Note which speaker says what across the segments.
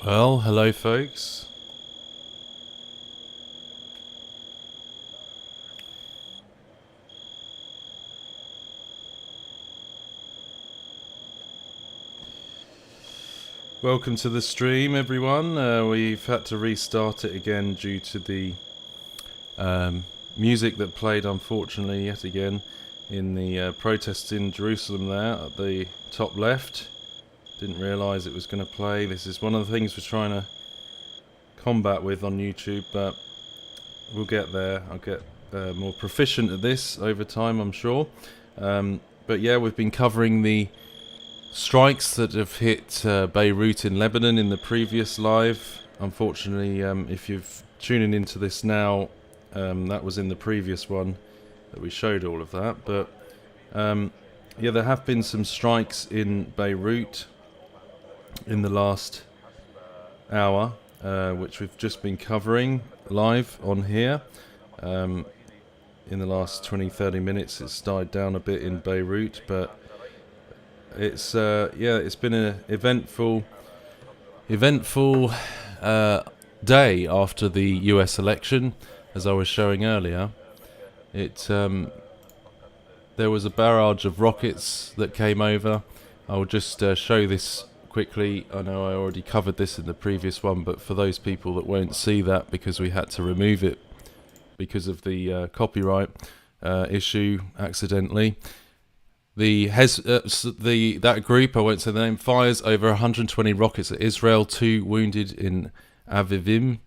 Speaker 1: Well, hello folks. Welcome to the stream, everyone. We've had to restart it again due to the music that played, unfortunately, yet again, in the protests in Jerusalem there at the top left. Didn't realise it was going to play. This is one of the things we're trying to combat with on YouTube, but we'll get there. I'll get more proficient at this over time, I'm sure. But yeah, we've been covering the strikes that have hit Beirut in Lebanon in the previous live. Unfortunately, if you're tuning into this now, that was in the previous one that we showed all of that. But yeah, there have been some strikes in Beirut in the last hour, which we've just been covering live on here. In the last 20-30 minutes it's died down a bit in Beirut, but it's it's been an eventful day after the US election. As I was showing earlier, there was a barrage of rockets that came over. I'll just show this quickly. I know I already covered this in the previous one, but for those people that won't see that because we had to remove it because of the copyright issue accidentally. That group, I won't say the name, fires over 120 rockets at Israel, 2 wounded in Avivim.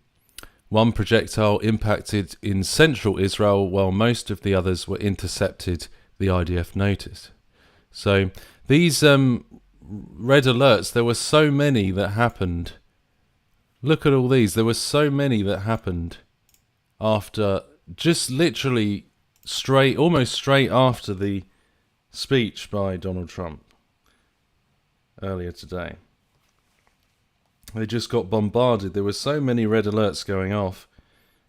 Speaker 1: 1 projectile impacted in central Israel, while most of the others were intercepted, the IDF noticed. So these red alerts, there were so many that happened. Look at all these. There were so many that happened after, just literally almost straight after the speech by Donald Trump earlier today. They just got bombarded. There were so many red alerts going off,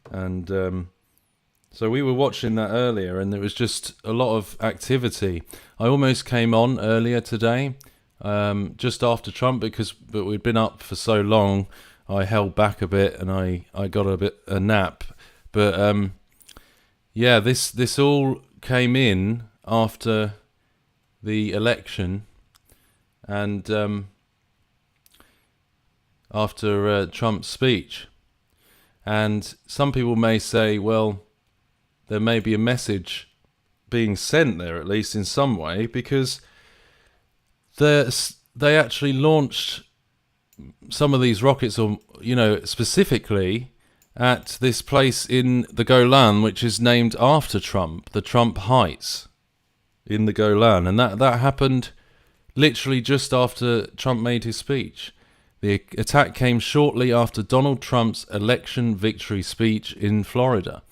Speaker 1: and so we were watching that earlier, and there was just a lot of activity. I almost came on earlier today, just after Trump, but we'd been up for so long, I held back a bit, and I got a nap. But yeah, this all came in after the election, and after Trump's speech. And some people may say, well, there may be a message being sent there, at least in some way, because they actually launched some of these rockets, or specifically at this place in the Golan, which is named after Trump, the Trump Heights in the Golan. And that happened literally just after Trump made his speech. The attack came shortly after Donald Trump's election victory speech in Florida.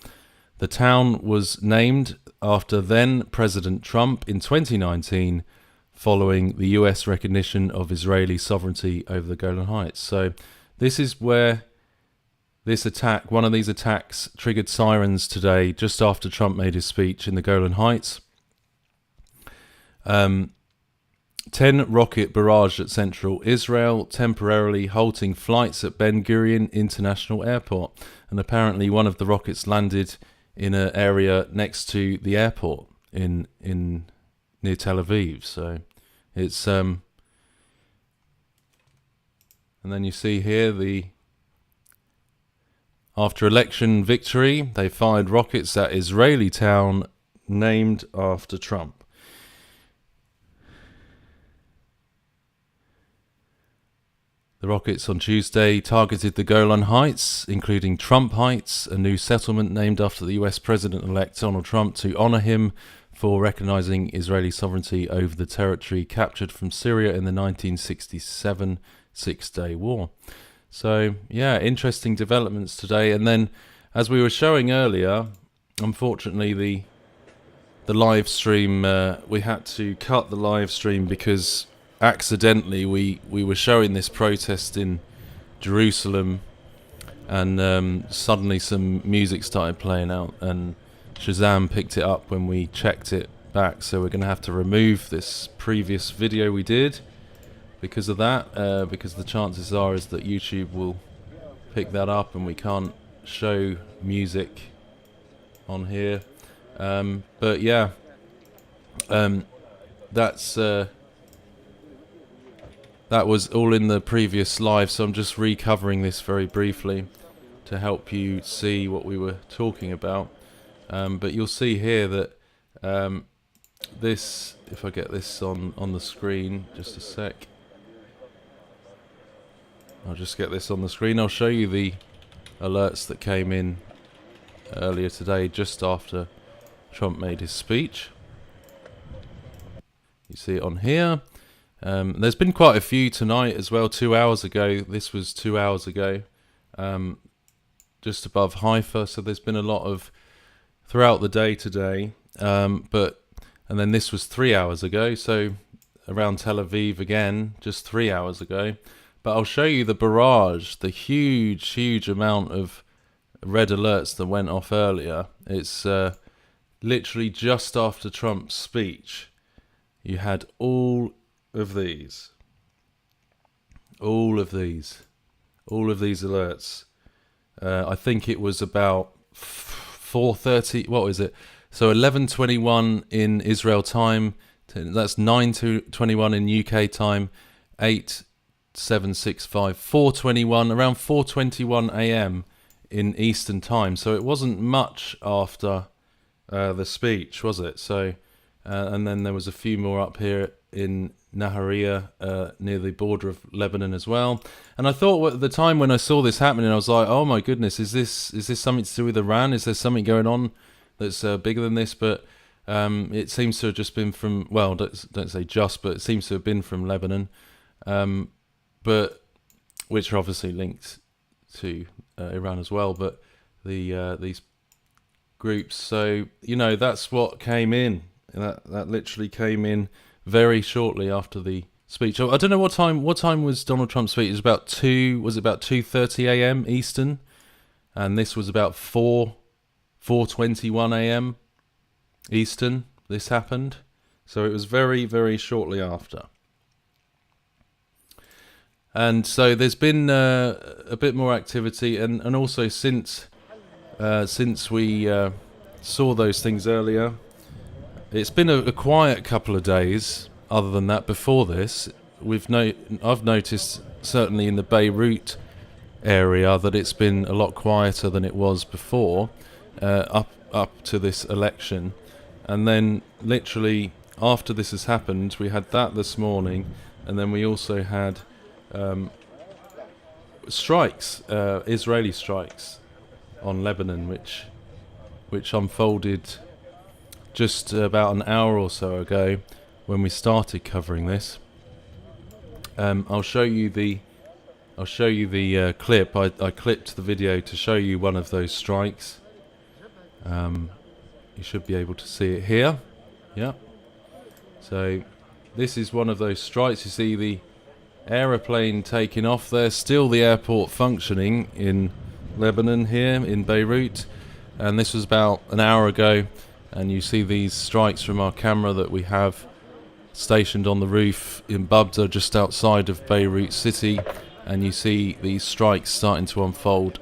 Speaker 1: The town was named after then President Trump in 2019, following the US recognition of Israeli sovereignty over the Golan Heights. So this is where this attack, one of these attacks, triggered sirens today, just after Trump made his speech in the Golan Heights. 10 rocket barrage at central Israel, temporarily halting flights at Ben Gurion International Airport. And apparently one of the rockets landed in an area next to the airport in near Tel Aviv. So it's and then you see here after election victory, they fired rockets at Israeli town named after Trump. The rockets on Tuesday targeted the Golan Heights, including Trump Heights, a new settlement named after the US President-elect Donald Trump to honor him for recognizing Israeli sovereignty over the territory captured from Syria in the 1967 Six-Day War. So, yeah, interesting developments today. And then, as we were showing earlier, unfortunately, the live stream, we had to cut the live stream because accidentally we were showing this protest in Jerusalem, and suddenly some music started playing out, and Shazam picked it up when we checked it back. So we're going to have to remove this previous video we did because of that, because the chances are is that YouTube will pick that up and we can't show music on here. But yeah, that's that was all in the previous live, so I'm just recovering this very briefly to help you see what we were talking about. But you'll see here that this, if I get this on the screen, just a sec. I'll just get this on the screen. I'll show you the alerts that came in earlier today, just after Trump made his speech. You see it on here. There's been quite a few tonight as well. 2 hours ago, this was 2 hours ago, just above Haifa. So there's been a lot of throughout the day today. And then this was 3 hours ago. So around Tel Aviv again, just 3 hours ago. But I'll show you the barrage, the huge amount of red alerts that went off earlier. It's literally just after Trump's speech. You had all of these alerts. I think it was about 4:30. What is it? So 11:21 in Israel time. That's 9:21 in UK time. 8:765. 4:21. Around 4:21 a.m. in Eastern time. So it wasn't much after the speech, was it? So, and then there was a few more up here in Nahariya, near the border of Lebanon as well. And I thought at the time when I saw this happening, I was like, "Oh my goodness, is this something to do with Iran? Is there something going on that's bigger than this?" But it seems to have just been from, well, don't say just, but it seems to have been from Lebanon, but which are obviously linked to Iran as well. But these groups, so that's what came in. That literally came in very shortly after the speech. I don't know what time was Donald Trump's speech. It was about 2:30 a.m. Eastern, and this was about 4:21 a.m. Eastern. This happened, so it was very shortly after. And so there's been a bit more activity, and also since we saw those things earlier. It's been a quiet couple of days. Other than that, before this, I've noticed certainly in the Beirut area that it's been a lot quieter than it was before, up to this election. And then literally after this has happened, we had that this morning, and then we also had strikes, Israeli strikes on Lebanon, which unfolded just about an hour or so ago when we started covering this. I'll show you the clip. I clipped the video to show you one of those strikes. You should be able to see it here. Yeah. So this is one of those strikes. You see the aeroplane taking off there. Still the airport functioning in Lebanon here in Beirut. And this was about an hour ago. And you see these strikes from our camera that we have stationed on the roof in Babda, just outside of Beirut city. And you see these strikes starting to unfold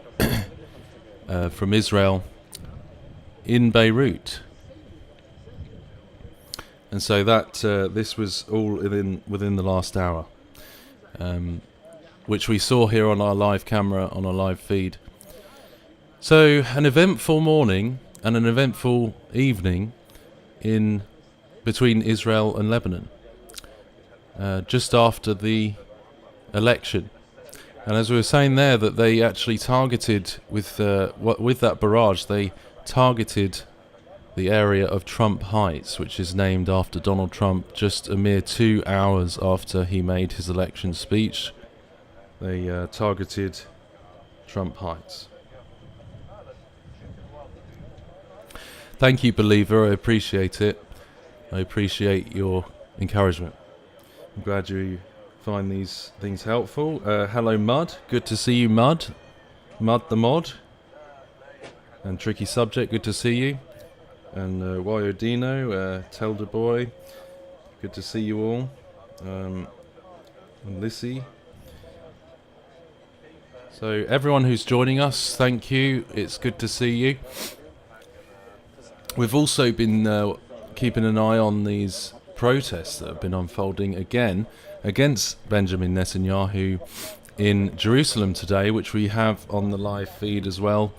Speaker 1: from Israel in Beirut. And so that this was all within the last hour, which we saw here on our live camera, on our live feed. So an eventful morning and an eventful evening between Israel and Lebanon, just after the election. And as we were saying there, that they actually targeted with that barrage, they targeted the area of Trump Heights, which is named after Donald Trump, just a mere 2 hours after he made his election speech. They targeted Trump Heights. Thank you, believer. I appreciate it. I appreciate your encouragement. I'm glad you find these things helpful. Hello, Mud. Good to see you, Mud. Mud the Mod. And Tricky Subject, good to see you. And Wyodino, Telder Boy, good to see you all. and Lissy. So everyone who's joining us, thank you. It's good to see you. We've also been keeping an eye on these protests that have been unfolding again against Benjamin Netanyahu in Jerusalem today, which we have on the live feed as well.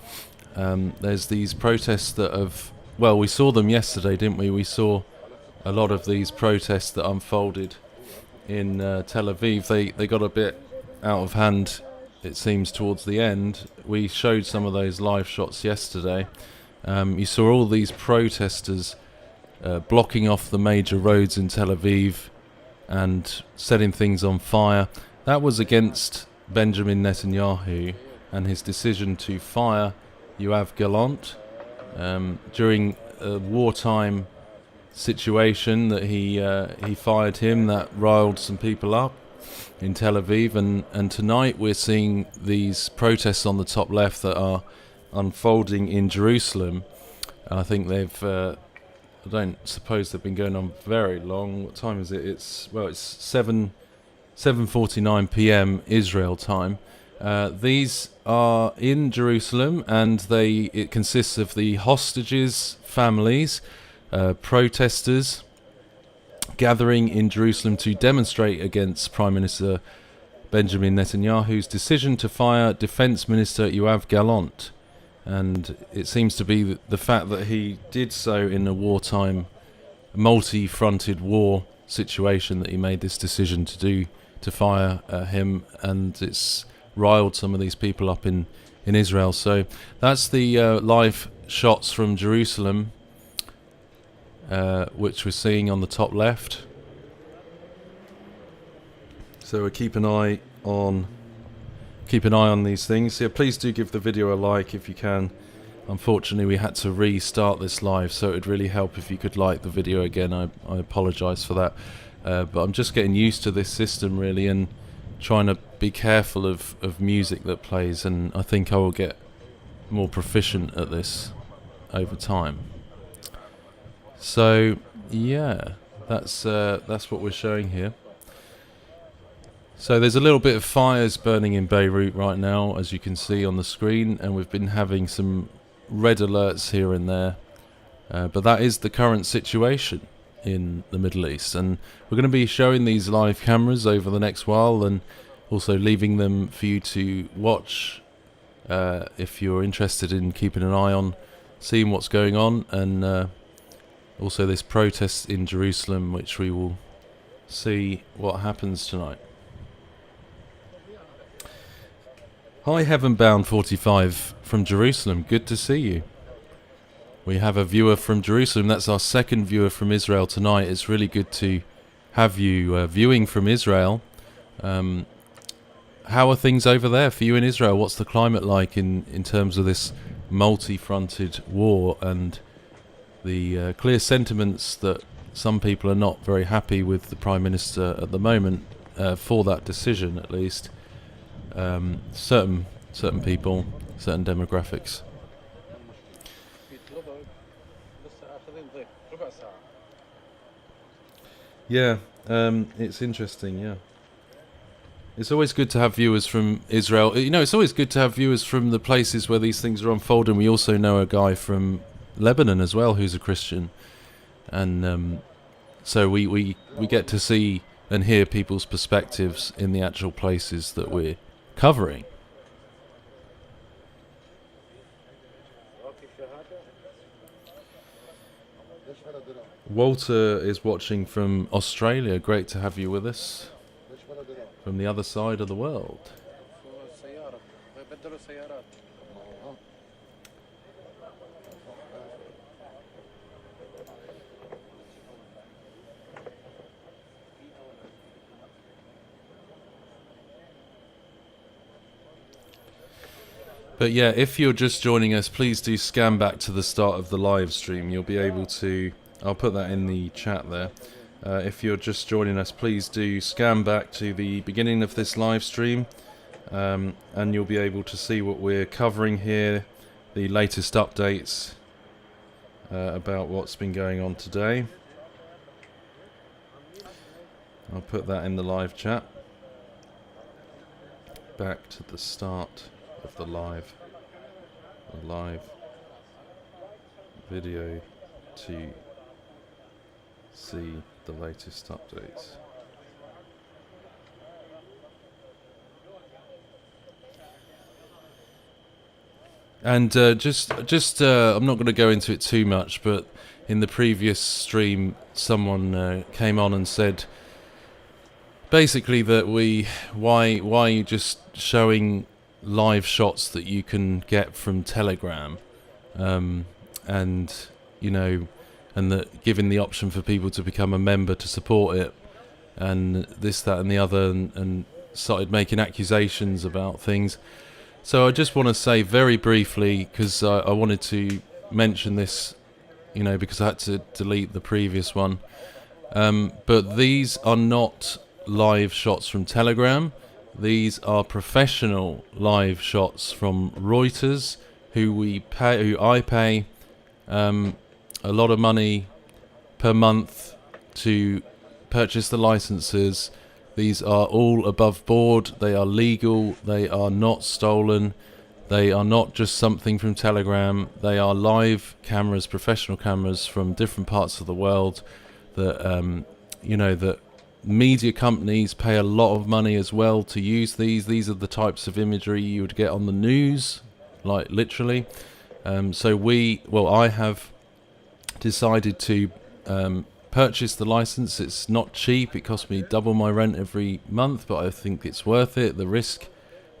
Speaker 1: There's these protests that have, well, we saw them yesterday, didn't we? We saw a lot of these protests that unfolded in Tel Aviv. They got a bit out of hand, it seems, towards the end. We showed some of those live shots yesterday. You saw all these protesters blocking off the major roads in Tel Aviv and setting things on fire. That was against Benjamin Netanyahu and his decision to fire Yoav Gallant during a wartime situation that he fired him. That riled some people up in Tel Aviv, and tonight we're seeing these protests on the top left that are unfolding in Jerusalem. I think they've I don't suppose they've been going on very long. What time is it? It's 7:49 p.m. Israel time. These are in Jerusalem, and it consists of the hostages' families, protesters gathering in Jerusalem to demonstrate against Prime Minister Benjamin Netanyahu's decision to fire Defense Minister Yoav Gallant. And it seems to be the fact that he did so in a wartime, multi-fronted war situation that he made this decision to fire him, and it's riled some of these people up in Israel. So that's the live shots from Jerusalem, which we're seeing on the top left. So we'll keep an eye on these things. Yeah, please do give the video a like if you can. Unfortunately, we had to restart this live, so it would really help if you could like the video again. I apologise for that, but I'm just getting used to this system really, and trying to be careful of music that plays, and I think I will get more proficient at this over time. So yeah, that's what we're showing here. So there's a little bit of fires burning in Beirut right now, as you can see on the screen, and we've been having some red alerts here and there. But that is the current situation in the Middle East, and we're going to be showing these live cameras over the next while, and also leaving them for you to watch if you're interested in keeping an eye on seeing what's going on, and also this protest in Jerusalem, which we will see what happens tonight. Hi Heavenbound 45 from Jerusalem, good to see you. We have a viewer from Jerusalem. That's our second viewer from Israel tonight. It's really good to have you viewing from Israel. How are things over there for you in Israel? What's the climate like in terms of this multi-fronted war, and the clear sentiments that some people are not very happy with the Prime Minister at the moment for that decision, at least. Certain people, certain demographics. Yeah, it's interesting, yeah. It's always good to have viewers from Israel. You know, it's always good to have viewers from the places where these things are unfolding. We also know a guy from Lebanon as well who's a Christian. And so we get to see and hear people's perspectives in the actual places that we're covering. Walter is watching from Australia. Great to have you with us from the other side of the world. But yeah, if you're just joining us, please do scan back to the start of the live stream. You'll be able to, I'll put that in the chat there. If you're just joining us, please do scan back to the beginning of this live stream, and you'll be able to see what we're covering here, the latest updates about what's been going on today. I'll put that in the live chat. back to the start of the live video to see the latest updates. And I'm not going to go into it too much, but in the previous stream, someone came on and said, basically, that why are you just showing live shots that you can get from Telegram, and that giving the option for people to become a member to support it, and this, that, and the other, and started making accusations about things. So I just want to say very briefly, because I wanted to mention this, because I had to delete the previous one. But these are not live shots from Telegram. These are professional live shots from Reuters, who I pay a lot of money per month to purchase the licenses. These are all above board. They are legal. They are not stolen. They are not just something from Telegram. They are live cameras, professional cameras from different parts of the world that, that media companies pay a lot of money as well to use these. These are the types of imagery you would get on the news, like literally. I have decided to purchase the license. It's not cheap. It costs me double my rent every month, but I think it's worth it. The risk,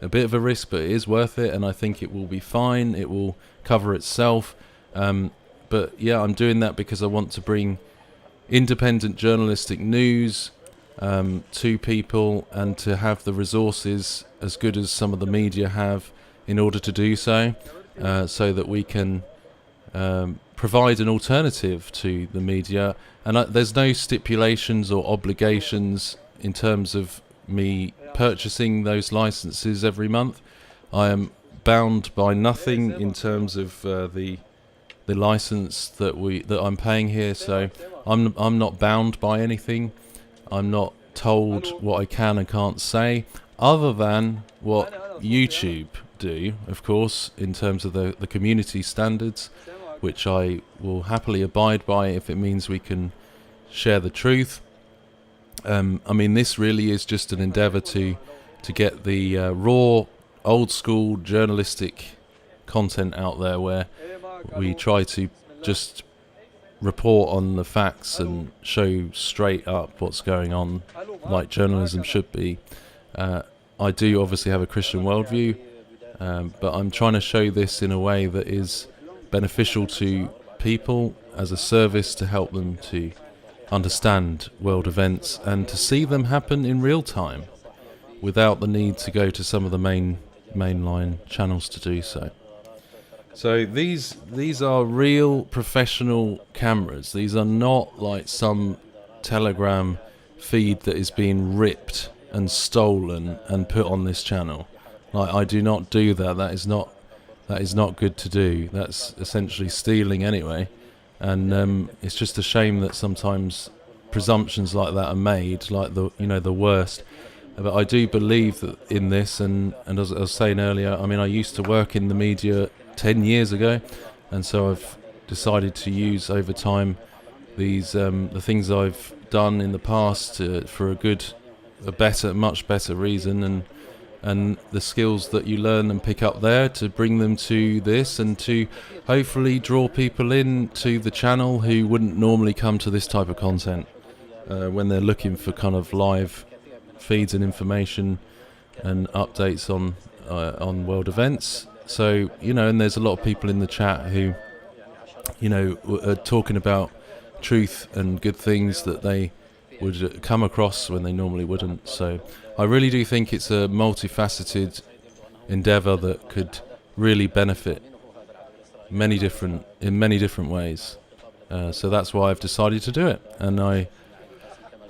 Speaker 1: a bit of a risk, but it is worth it, and I think it will be fine. It will cover itself. But yeah, I'm doing that because I want to bring independent journalistic news to people, and to have the resources as good as some of the media have in order to do so, so that we can provide an alternative to the media. And there's no stipulations or obligations in terms of me purchasing those licenses every month. I am bound by nothing in terms of the license that I'm paying here. So I'm not bound by anything. I'm not told what I can and can't say, other than what YouTube do, of course, in terms of the community standards, which I will happily abide by if it means we can share the truth. This really is just an endeavour to get the raw, old-school journalistic content out there, where we try to just report on the facts and show straight up what's going on, like journalism should be. I do obviously have a Christian worldview, but I'm trying to show this in a way that is beneficial to people, as a service to help them to understand world events and to see them happen in real time without the need to go to some of the mainline channels to do so. So these are real professional cameras. These are not like some Telegram feed that is being ripped and stolen and put on this channel. Like, I do not do that. That is not good to do. That's essentially stealing anyway. And it's just a shame that sometimes presumptions like that are made, like the worst. But I do believe that in this, and as I was saying earlier, I used to work in the media 10 years ago, and so I've decided to use over time these the things I've done in the past for a much better reason, and the skills that you learn and pick up there to bring them to this, and to hopefully draw people in to the channel who wouldn't normally come to this type of content when they're looking for kind of live feeds and information and updates on world events. So, and there's a lot of people in the chat who, are talking about truth and good things that they would come across when they normally wouldn't. So I really do think it's a multifaceted endeavour that could really benefit in many different ways. So that's why I've decided to do it. And I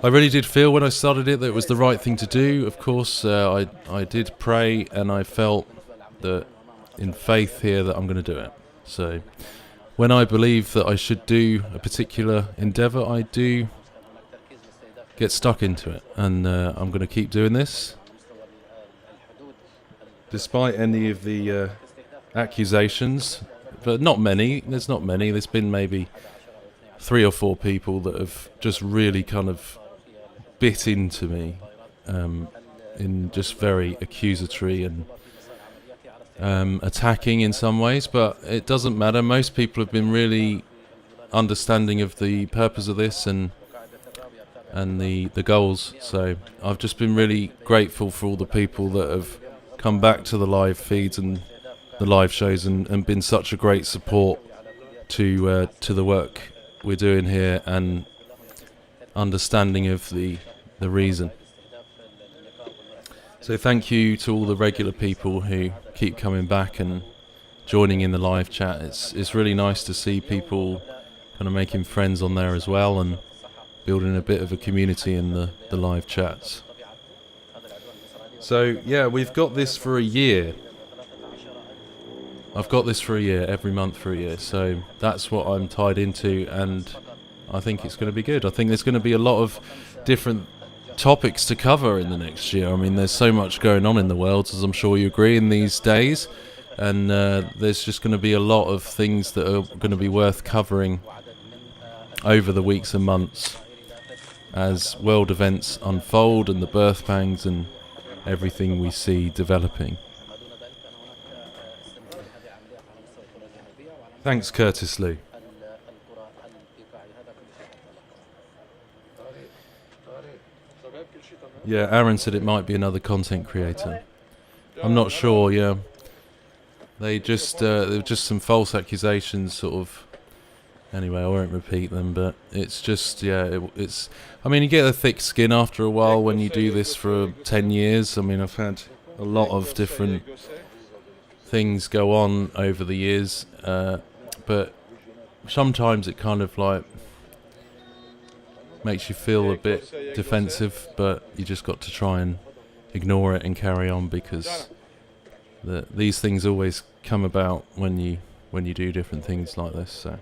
Speaker 1: really did feel when I started it that it was the right thing to do. Of course, I did pray, and I felt that in faith here that I'm going to do it. So when I believe that I should do a particular endeavour, I do get stuck into it, and I'm going to keep doing this. despite any of the accusations, but not many. There's not many. There's been maybe 3 or 4 people that have just really kind of bit into me in just very accusatory and attacking in some ways, but it doesn't matter. Most people have been really understanding of the purpose of this and the goals. So I've just been really grateful for all the people that have come back to the live feeds and the live shows and been such a great support to the work we're doing here and understanding of the reason. So thank you to all the regular people who keep coming back and joining in the live chat. It's really nice to see people kind of making friends on there as well and building a bit of a community in the live chats. So yeah, we've got this for a year. I've got this for a year, every month for a year. So that's what I'm tied into, and I think it's going to be good. I think there's going to be a lot of different topics to cover in the next year. I mean, there's so much going on in the world, as I'm sure you agree, in these days, and there's just going to be a lot of things that are going to be worth covering over the weeks and months as world events unfold and the birth pangs and everything we see developing. Thanks, Curtis Lou. Yeah, Aaron said it might be another content creator. I'm not sure, yeah. There were just some false accusations, sort of. Anyway, I won't repeat them, but it's just, yeah, it's... I mean, you get a thick skin after a while when you do this for 10 years. I mean, I've had a lot of different things go on over the years, but sometimes it kind of, like, makes you feel a bit defensive, but you just got to try and ignore it and carry on, because these things always come about when you do different things like this. So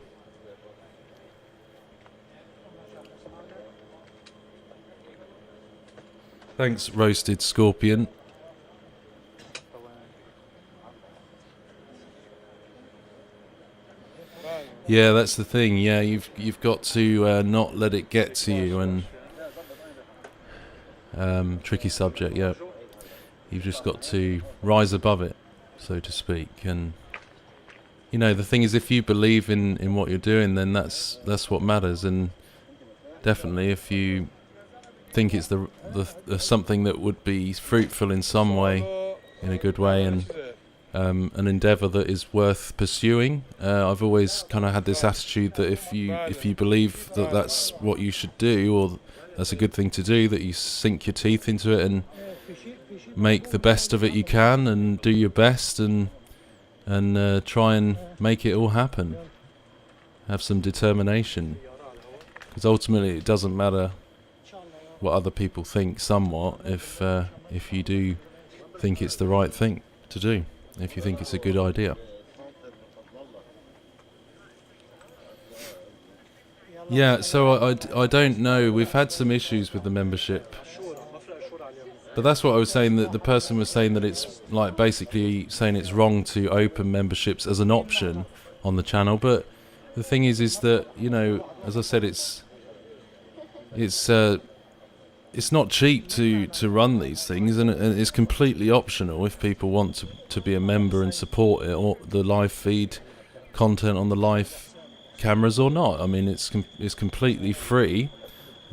Speaker 1: thanks, Roasted Scorpion. Yeah, that's the thing. Yeah, you've got to not let it get to you, and tricky subject. Yeah, you've just got to rise above it, so to speak. And you know, the thing is, if you believe in what you're doing, then that's what matters. And definitely, if you think it's the something that would be fruitful in some way, in a good way, and an endeavour that is worth pursuing. I've always kind of had this attitude that if you believe that that's what you should do, or that's a good thing to do, that you sink your teeth into it and make the best of it you can, and do your best, and try and make it all happen. Have some determination, because ultimately it doesn't matter what other people think somewhat if you do think it's the right thing to do, if you think it's a good idea. Yeah, so I don't know. We've had some issues with the membership, but that's what I was saying, that the person was saying that it's like basically saying it's wrong to open memberships as an option on the channel. But the thing is that, you know, as I said, it's not cheap to run these things, and it's completely optional if people want to be a member and support it, or the live feed content on the live cameras or not. I mean, it's completely free.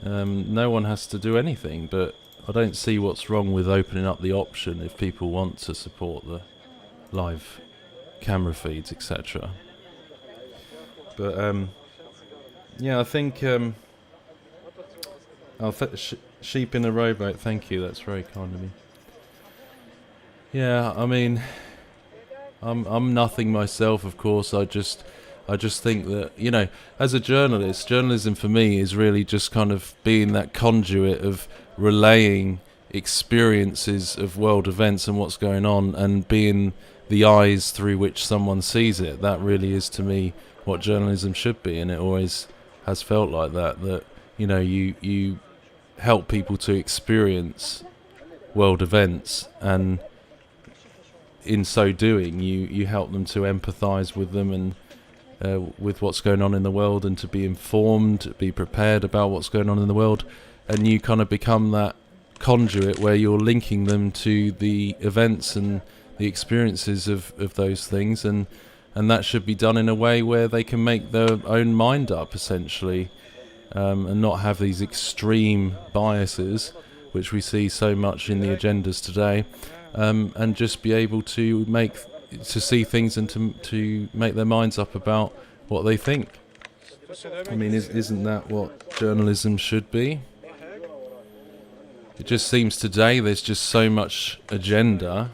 Speaker 1: No one has to do anything, but I don't see what's wrong with opening up the option if people want to support the live camera feeds, etc. But yeah, I think sheep in a rowboat, thank you, that's very kind of me. Yeah, I mean, I'm nothing myself, of course. I just think that, you know, as a journalist, journalism for me is really just kind of being that conduit of relaying experiences of world events and what's going on, and being the eyes through which someone sees it. That really is, to me, what journalism should be, and it always has felt like that, you know, you help people to experience world events, and in so doing, you help them to empathise with them and with what's going on in the world, and to be informed, be prepared about what's going on in the world, and you kind of become that conduit where you're linking them to the events and the experiences of those things, and that should be done in a way where they can make their own mind up, essentially, and not have these extreme biases, which we see so much in the agendas today, and just be able to see things and to make their minds up about what they think. I mean, isn't that what journalism should be? It just seems today there's just so much agenda,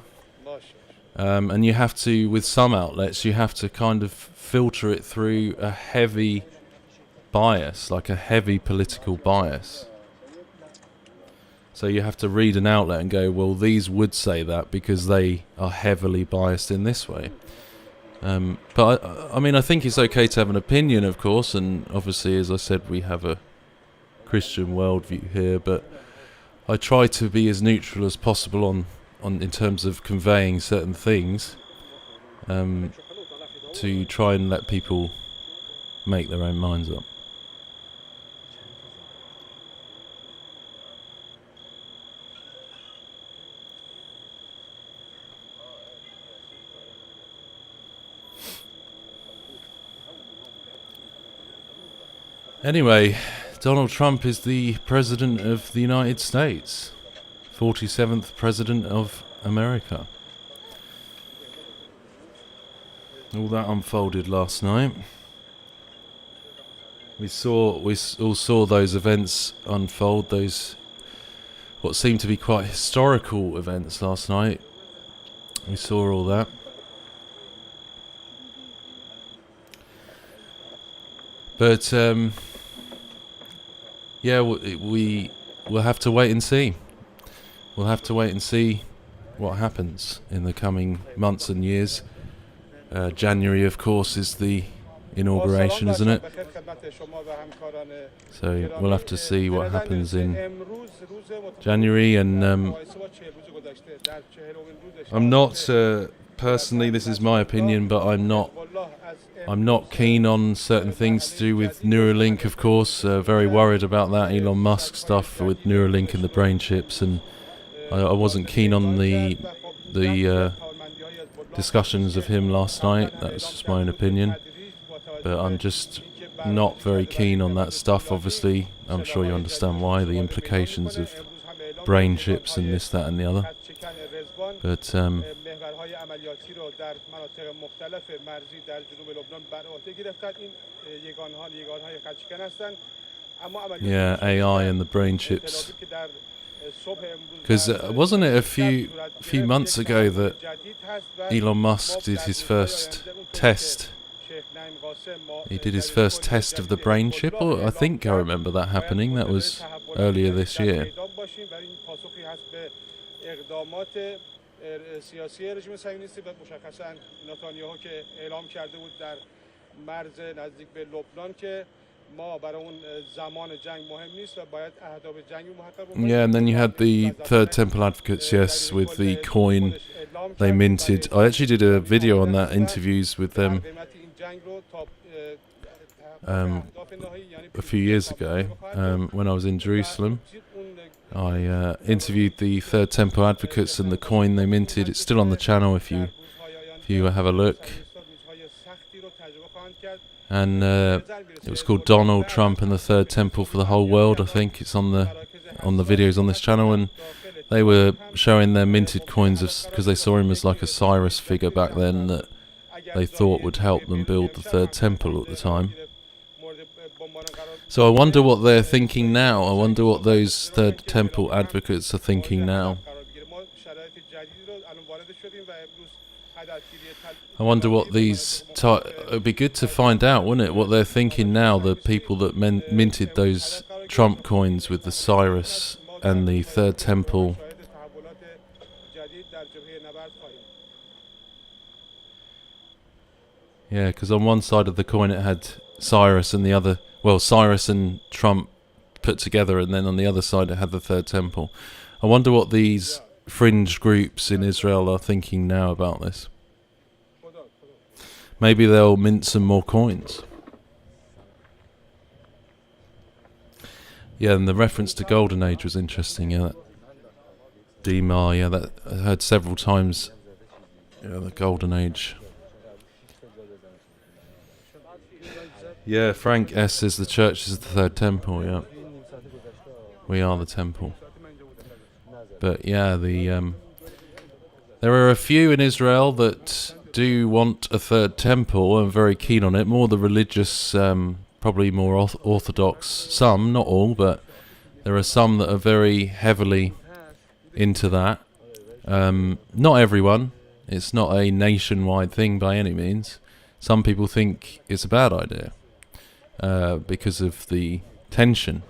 Speaker 1: and you have to, with some outlets, you have to kind of filter it through a heavy bias, like a heavy political bias. So you have to read an outlet and go, well, these would say that because they are heavily biased in this way. But I mean, I think it's okay to have an opinion, of course, and obviously, as I said, we have a Christian worldview here, but I try to be as neutral as possible on in terms of conveying certain things, to try and let people make their own minds up. Anyway, Donald Trump is the President of the United States, 47th President of America. All that unfolded last night. We all saw those events unfold, those what seemed to be quite historical events last night. We saw all that. But yeah, we'll have to wait and see. We'll have to wait and see what happens in the coming months and years. January, of course, is the inauguration, isn't it? So we'll have to see what happens in January, and I'm not personally, this is my opinion, but I'm not keen on certain things to do with Neuralink, of course. Very worried about that Elon Musk stuff with Neuralink and the brain chips, and I wasn't keen on the discussions of him last night. That's just my own opinion, but I'm just not very keen on that stuff. Obviously, I'm sure you understand why, the implications of brain chips and this, that and the other. But yeah, AI and the brain chips. Because wasn't it a few months ago that Elon Musk did his first test? He did his first test of the brain chip, or I think I remember that happening. That was earlier this year. Yeah, and then you had the Third Temple Advocates, yes, with the coin they minted. I actually did a video on that, interviews with them a few years ago when I was in Jerusalem. I interviewed the Third Temple Advocates and the coin they minted. It's still on the channel if you have a look. And it was called Donald Trump and the Third Temple for the Whole World, I think. It's on the videos on this channel, and they were showing their minted coins because they saw him as like a Cyrus figure back then that they thought would help them build the Third Temple at the time. So I wonder what they're thinking now. I wonder what those Third Temple Advocates are thinking now. I wonder what these... it would be good to find out, wouldn't it, what they're thinking now, the people that minted those Trump coins with the Cyrus and the Third Temple. Yeah, because on one side of the coin it had Cyrus and the other... Well, Cyrus and Trump put together, and then on the other side it had the Third Temple. I wonder what these fringe groups in Israel are thinking now about this. Maybe they'll mint some more coins. Yeah, and the reference to Golden Age was interesting. Yeah, that Dimar. Yeah, that I heard several times. Yeah, the Golden Age. Yeah, Frank S says the church is the third temple. Yeah, we are the temple. But yeah, there are a few in Israel that do want a third temple and very keen on it. More the religious, probably more orthodox. Some, not all, but there are some that are very heavily into that. Not everyone. It's not a nationwide thing by any means. Some people think it's a bad idea because of the tension,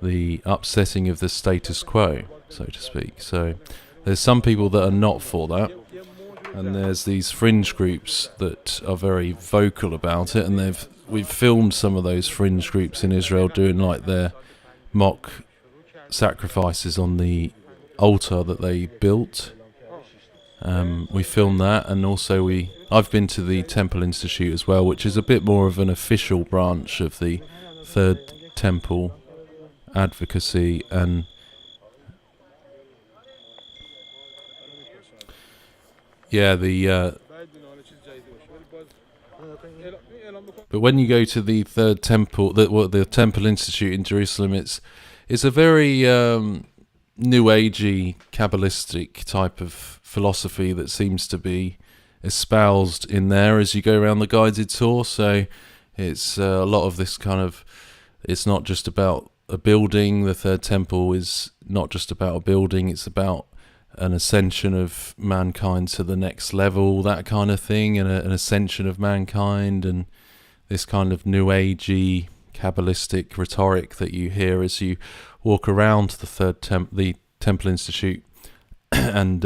Speaker 1: the upsetting of the status quo, so to speak. So there's some people that are not for that, and there's these fringe groups that are very vocal about it, and we've filmed some of those fringe groups in Israel doing like their mock sacrifices on the altar that they built. We filmed that, and also I've been to the Temple Institute as well, which is a bit more of an official branch of the Third Temple advocacy, and yeah, but when you go to the Third Temple, the Temple Institute in Jerusalem, it's a very New Agey, Kabbalistic type of philosophy that seems to be espoused in there as you go around the guided tour. So it's a lot of this kind of, it's not just about a building. The Third Temple is not just about a building, it's about an ascension of mankind to the next level, that kind of thing, and an ascension of mankind, and this kind of New Agey, Kabbalistic rhetoric that you hear as you walk around the Temple Institute, and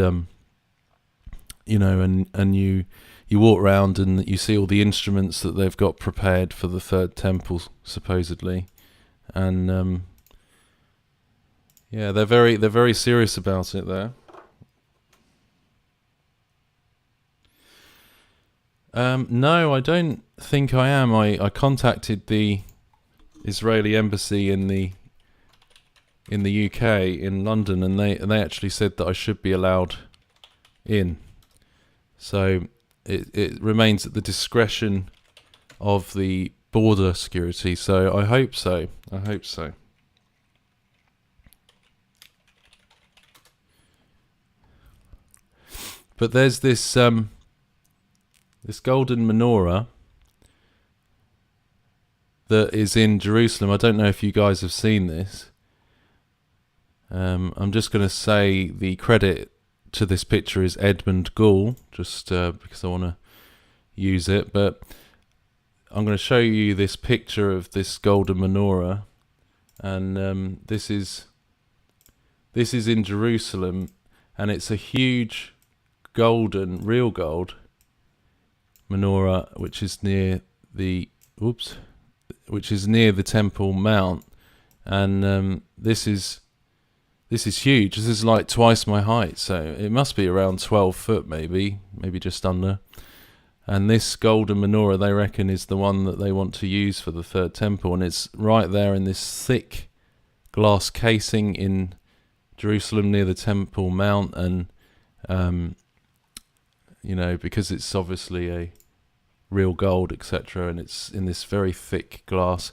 Speaker 1: and you walk around and you see all the instruments that they've got prepared for the Third Temple, supposedly, and they're very serious about it there. No, I don't think I am. I contacted the Israeli embassy in the UK in London, and they actually said that I should be allowed in. So it remains at the discretion of the border security. So I hope so. But there's this golden menorah that is in Jerusalem. I don't know if you guys have seen this. I'm just going to say the credit to this picture is Edmund Gall, just because I want to use it. But I'm going to show you this picture of this golden menorah, and this is in Jerusalem, and it's a huge golden, real gold menorah, which is near the Temple Mount, and this is huge. This is like twice my height, so it must be around 12 foot, maybe just under. And this golden menorah, they reckon, is the one that they want to use for the Third Temple, and it's right there in this thick glass casing in Jerusalem near the Temple Mount, and because it's obviously a real gold, etc., and it's in this very thick glass,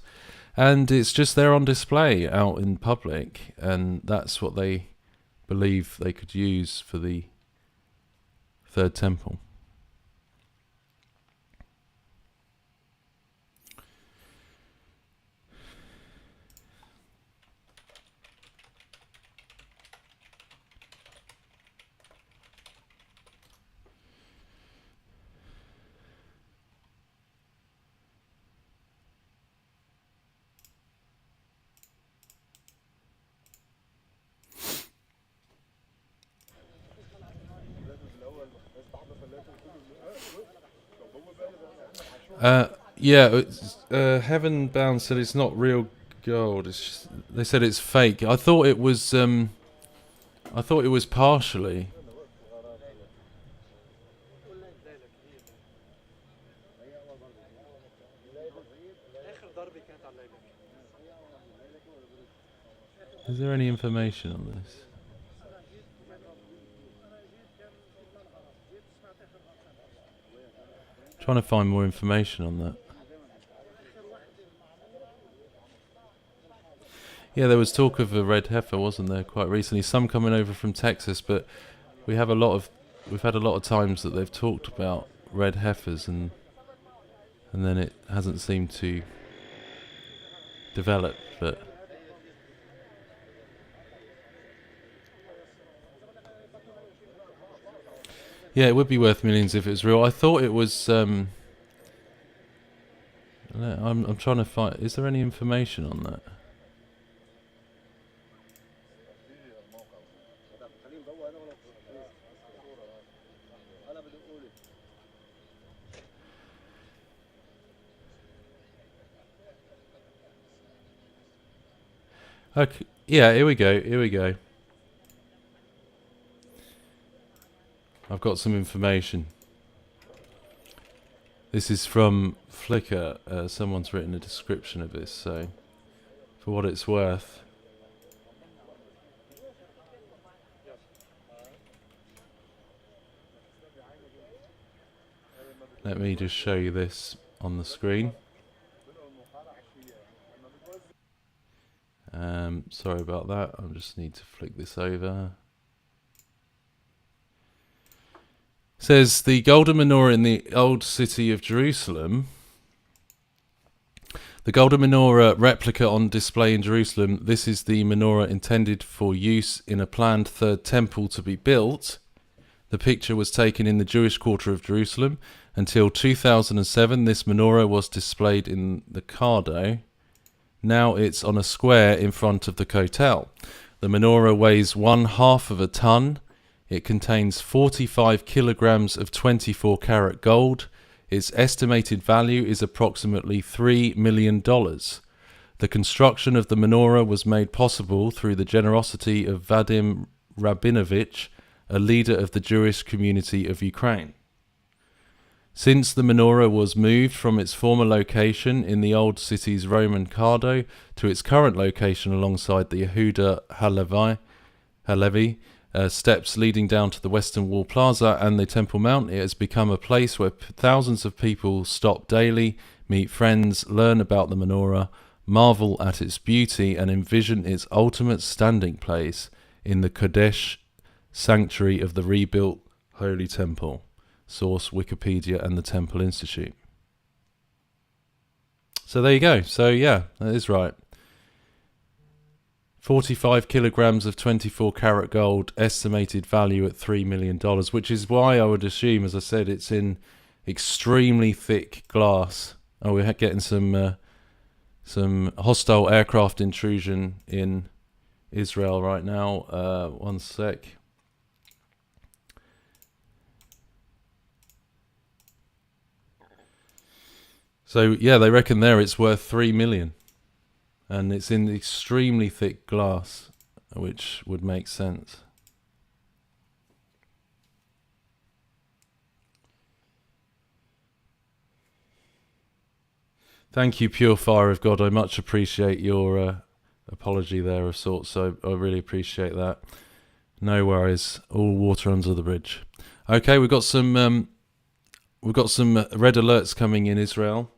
Speaker 1: and it's just there on display out in public, and that's what they believe they could use for the Third Temple. Heaven Bound said it's not real gold. They said it's fake. I thought it was. I thought it was partially. Is there any information on this? Trying to find more information on that. Yeah, there was talk of a red heifer, wasn't there, quite recently? Some coming over from Texas, but we've had a lot of times that they've talked about red heifers, and then it hasn't seemed to develop. But yeah, it would be worth millions if it was real. I thought it was. I'm trying to find. Is there any information on that? Okay. Yeah, here we go. Here we go. I've got some information. This is from Flickr. Someone's written a description of this, so for what it's worth. Let me just show you this on the screen. Sorry about that. I just need to flick this over. It says the golden menorah in the old city of Jerusalem. The golden menorah replica on display in Jerusalem. This is the menorah intended for use in a planned third temple to be built. The picture was taken in the Jewish quarter of Jerusalem. Until 2007, this menorah was displayed in the Cardo. Now it's on a square in front of the Kotel. The menorah weighs 1/2 of a ton. It contains 45 kilograms of 24 karat gold. Its estimated value is approximately $3 million. The construction of the menorah was made possible through the generosity of Vadim Rabinovich, a leader of the Jewish community of Ukraine. Since the menorah was moved from its former location in the old city's Roman Cardo to its current location alongside the Yehuda Halevi steps leading down to the Western Wall Plaza and the Temple Mount, it has become a place where thousands of people stop daily, meet friends, learn about the menorah, marvel at its beauty, and envision its ultimate standing place in the Kodesh sanctuary of the rebuilt Holy Temple. Source Wikipedia and the Temple Institute. So there you go. So yeah, that is right. 45 kilograms of 24 karat gold, estimated value at $3 million, which is why I would assume, as I said, it's in extremely thick glass. Oh, we're getting some hostile aircraft intrusion in Israel right now. One sec. So yeah, they reckon there it's worth $3 million, and it's in extremely thick glass, which would make sense. Thank you, Pure Fire of God. I much appreciate your apology there of sorts. So I really appreciate that. No worries. All water under the bridge. Okay, we've got some red alerts coming in Israel.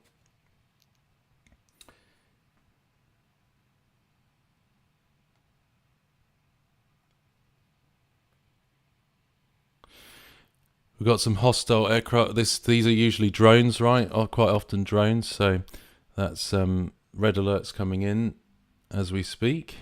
Speaker 1: We've got some hostile aircraft. These are usually drones, right? Or quite often drones. So that's red alerts coming in as we speak.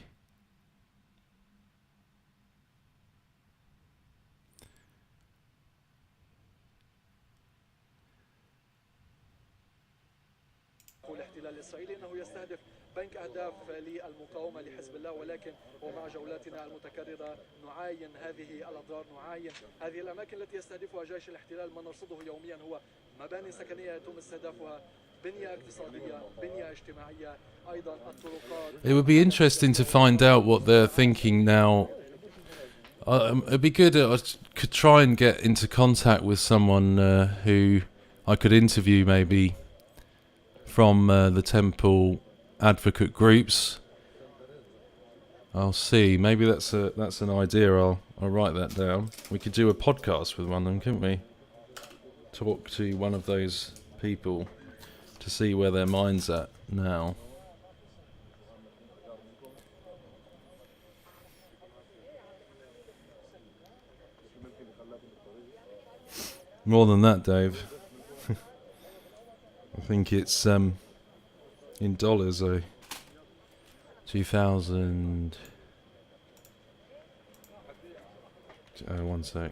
Speaker 2: بنك أهداف للمقاومة لحزب الله، ولكن ومع جولاتنا المتكررة نعاين هذه الأضرار، نعاين هذه الأماكن التي يستهدفها جيش الاحتلال. ما نرصده يوميا هو مباني سكنية يتم استهدافها، بنية اقتصادية، بنية اجتماعية، أيضا الطرقات.
Speaker 1: It would be interesting to find out what they're thinking now It'd be good. I could try and get into contact with someone who I could interview, maybe from the temple advocate groups. I'll see. Maybe that's an idea. I'll write that down. We could do a podcast with one of them, couldn't we? Talk to one of those people to see where their mind's at now. More than that, Dave. I think it's in dollars, 2000. One sec.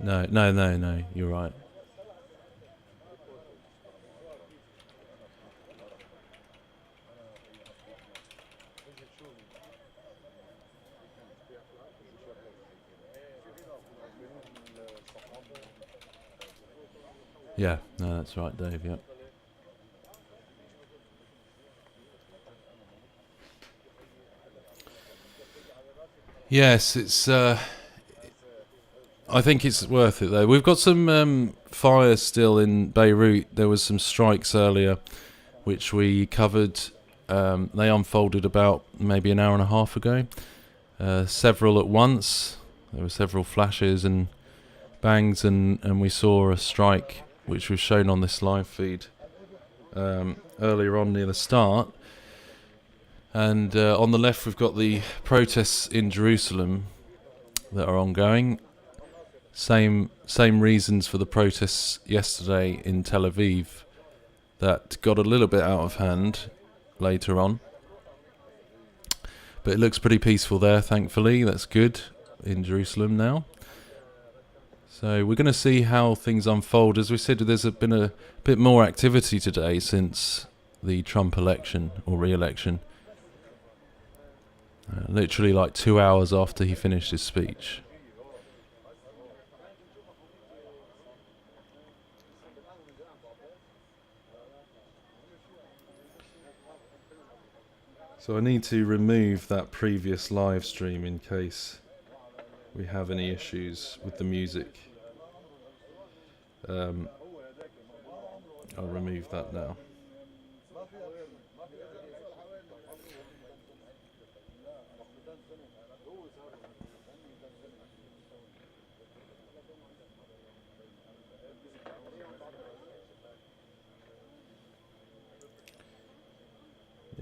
Speaker 1: No. You're right. Yeah, no, that's right, Dave. Yep. Yes, it's. I think it's worth it though. We've got some fire still in Beirut. There was some strikes earlier, which we covered. They unfolded about maybe an hour and a half ago. Several at once. There were several flashes and bangs, and we saw a strike, which was shown on this live feed earlier on near the start. And on the left, we've got the protests in Jerusalem that are ongoing. Same reasons for the protests yesterday in Tel Aviv that got a little bit out of hand later on. But it looks pretty peaceful there, thankfully. That's good in Jerusalem now. So we're going to see how things unfold. As we said, there's been a bit more activity today since the Trump election or re-election. Literally like 2 hours after he finished his speech. So I need to remove that previous live stream in case we have any issues with the music. I'll remove that now.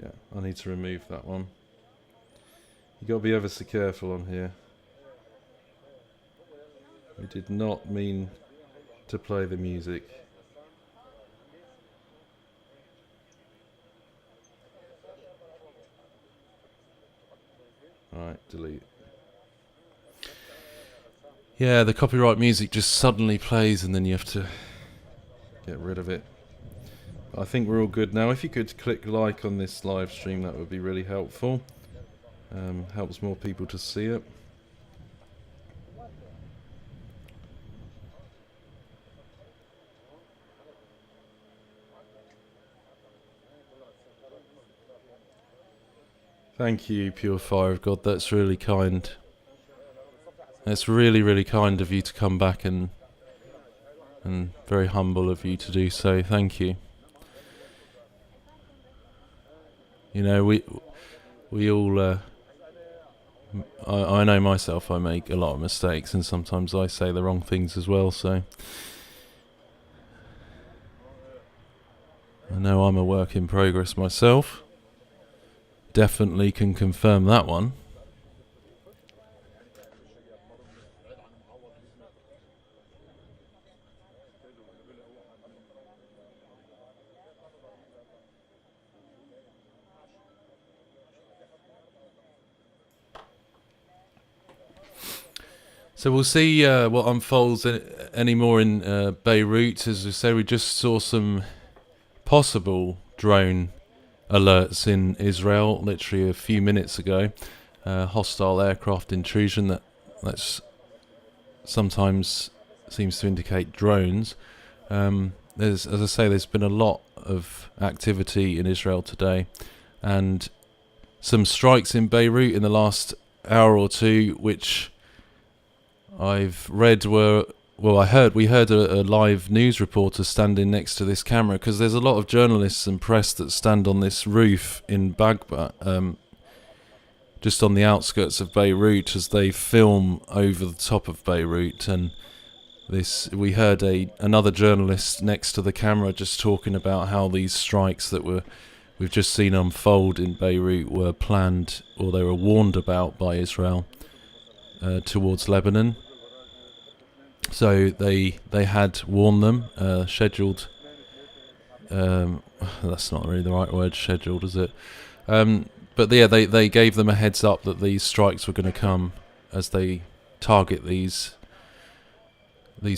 Speaker 1: Yeah, I need to remove that one. You got to be ever so careful on here. We did not mean to play the music. Alright, delete. Yeah, the copyright music just suddenly plays and then you have to get rid of it. I think we're all good now. If you could click like on this live stream, that would be really helpful. Helps more people to see it. Thank you, Pure Fire of God. That's really kind. It's really, really kind of you to come back and very humble of you to do so. Thank you. You know, we all. I know myself. I make a lot of mistakes, and sometimes I say the wrong things as well. So I know I'm a work in progress myself. Definitely can confirm that one. So we'll see what unfolds anymore in Beirut. As I say, we just saw some possible drone alerts in Israel literally a few minutes ago. Hostile aircraft intrusion that's sometimes seems to indicate drones. As I say, there's been a lot of activity in Israel today. and some strikes in Beirut in the last hour or two, which I've read were, well, we heard a live news reporter standing next to this camera, because there's a lot of journalists and press that stand on this roof in Baghdad, just on the outskirts of Beirut, as they film over the top of Beirut. And we heard another journalist next to the camera just talking about how these strikes that we've just seen unfold in Beirut were planned, or they were warned about by Israel towards Lebanon. So they had warned them, scheduled. That's not really the right word, scheduled, is it? But yeah, they gave them a heads up that these strikes were going to come as they target these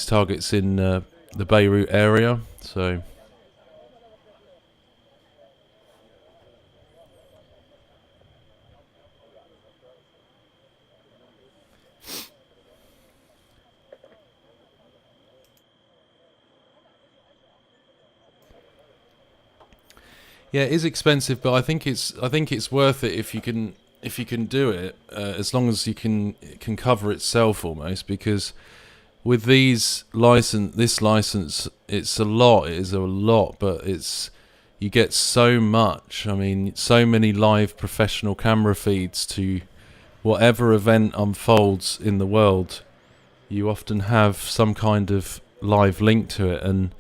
Speaker 1: targets in the Beirut area. So yeah, it is expensive, but I think it's worth it if you can do it, as long as it can cover itself almost, because with this license, it's a lot. It is a lot, but you get so much. I mean, so many live professional camera feeds to whatever event unfolds in the world. You often have some kind of live link to it, and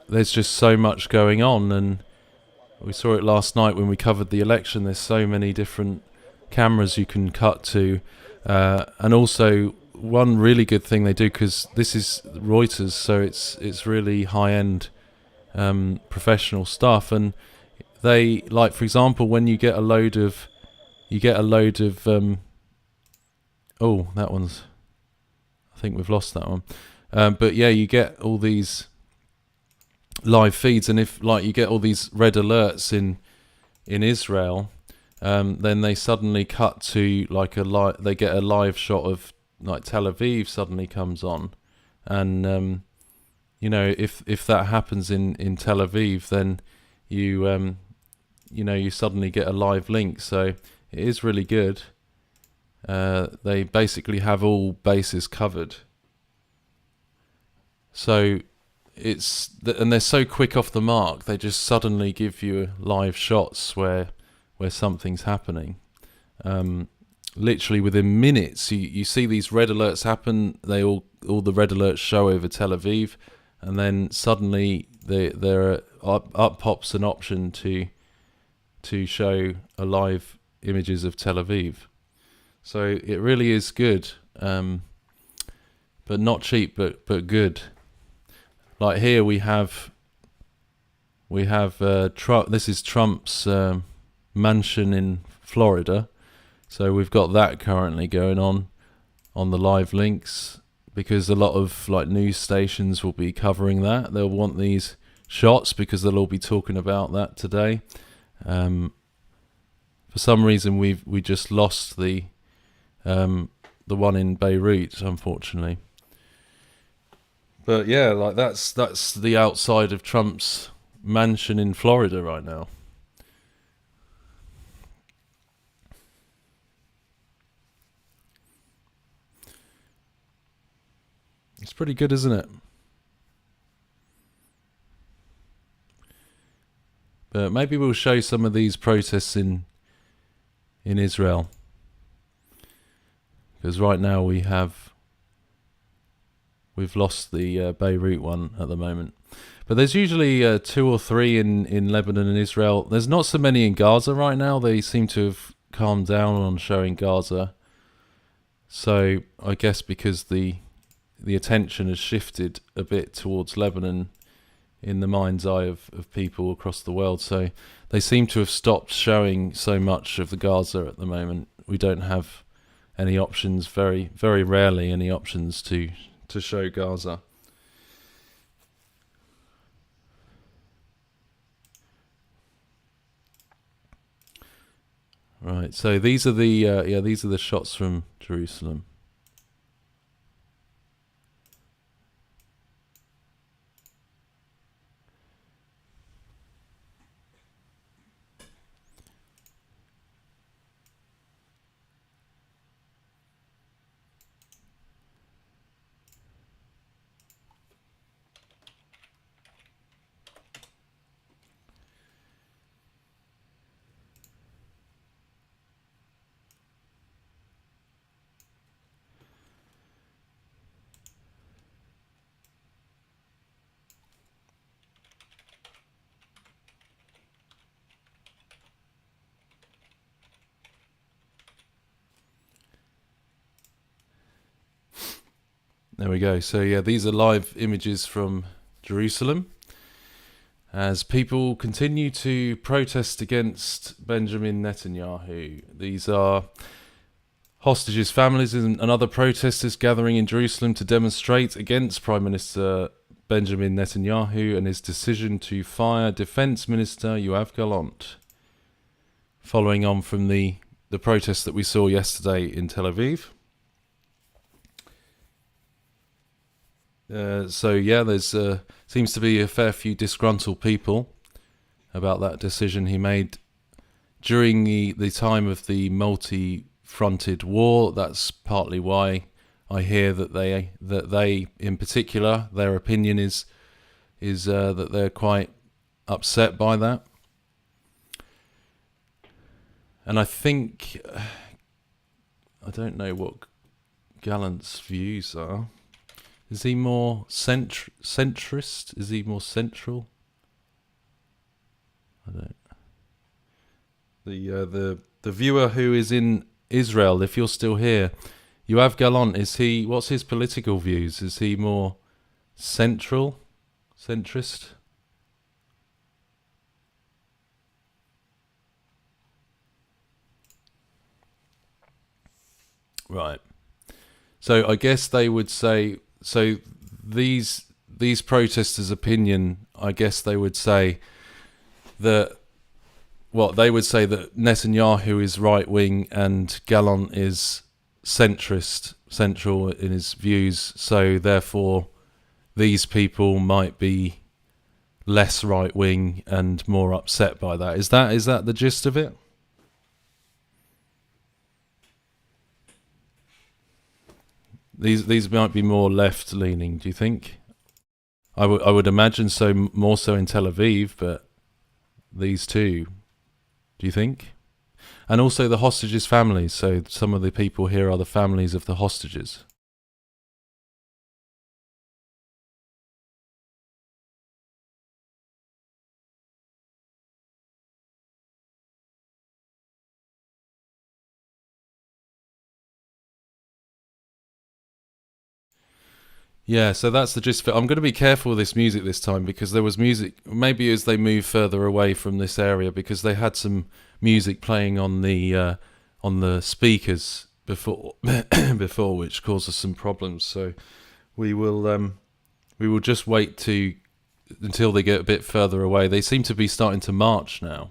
Speaker 1: there's just so much going on. And we saw it last night when we covered the election. There's so many different cameras you can cut to, and also one really good thing they do, because this is Reuters, so it's really high-end professional stuff, and they, like, for example, when you get a load of oh, that one's, I think we've lost that one, but yeah, you get all these live feeds, and if, like, you get all these red alerts in Israel, then they suddenly cut to like they get a live shot of, like, Tel Aviv suddenly comes on, and if that happens in Tel Aviv, then you suddenly get a live link. So it is really good. They basically have all bases covered. So and they're so quick off the mark. They just suddenly give you live shots where something's happening. Literally within minutes, you see these red alerts happen. All the red alerts show over Tel Aviv, and then suddenly there up pops an option to show a live images of Tel Aviv. So it really is good, but not cheap, but good. Like here we have Trump. This is Trump's mansion in Florida. So we've got that currently going on the live links, because a lot of, like, news stations will be covering that. They'll want these shots because they'll all be talking about that today. For some reason, we just lost the one in Beirut, unfortunately. But yeah, like that's the outside of Trump's mansion in Florida right now. It's pretty good, isn't it? But maybe we'll show some of these protests in Israel, because right now we've lost the Beirut one at the moment. But there's usually 2 or 3 in Lebanon and Israel. There's not so many in Gaza right now. They seem to have calmed down on showing Gaza. So I guess because the attention has shifted a bit towards Lebanon in the mind's eye of people across the world. So they seem to have stopped showing so much of the Gaza at the moment. We don't have any options, very, very rarely any options to show Gaza. Right, so these are the shots from Jerusalem. There we go. So yeah, these are live images from Jerusalem as people continue to protest against Benjamin Netanyahu. These are hostages' families and other protesters gathering in Jerusalem to demonstrate against Prime Minister Benjamin Netanyahu and his decision to fire Defense Minister Yoav Gallant, following on from the protest that we saw yesterday in Tel Aviv. So yeah, there's seems to be a fair few disgruntled people about that decision he made during the time of the multi-fronted war. That's partly why I hear that they in particular, their opinion is that they're quite upset by that. And I think I don't know what Gallant's views are. Is he more centrist? Is he more central? I don't. The viewer who is in Israel, if you're still here, Yoav Gallant, what's his political views? Is he more centrist? Right. So I guess they would say, so these protesters' opinion, I guess they would say that Netanyahu is right wing and Gallant is central in his views. So therefore, these people might be less right wing and more upset by that. Is that the gist of it? These might be more left leaning. Do you think? I would imagine so, more so in Tel Aviv, but these two, do you think? And also the hostages' families. So some of the people here are the families of the hostages. Yeah, so that's the gist of it. I'm going to be careful with this music this time because there was music, maybe as they move further away from this area, because they had some music playing on the speakers before, which caused us some problems. So we will just wait until they get a bit further away. They seem to be starting to march now.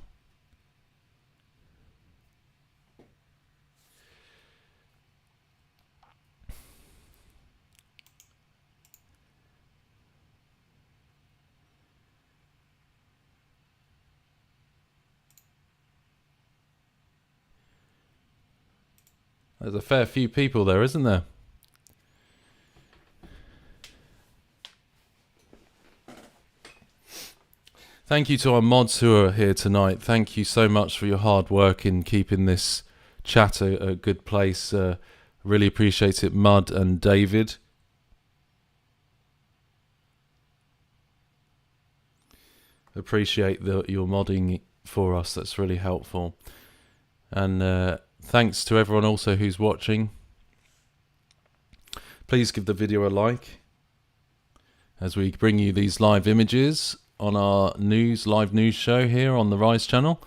Speaker 1: There's a fair few people there, isn't there? Thank you to our mods who are here tonight. Thank you so much for your hard work in keeping this chat a good place. Really appreciate it, Mud and David. Appreciate your modding for us. That's really helpful. And thanks to everyone also who's watching. Please give the video a like as we bring you these live images on our live news show here on the Rise channel.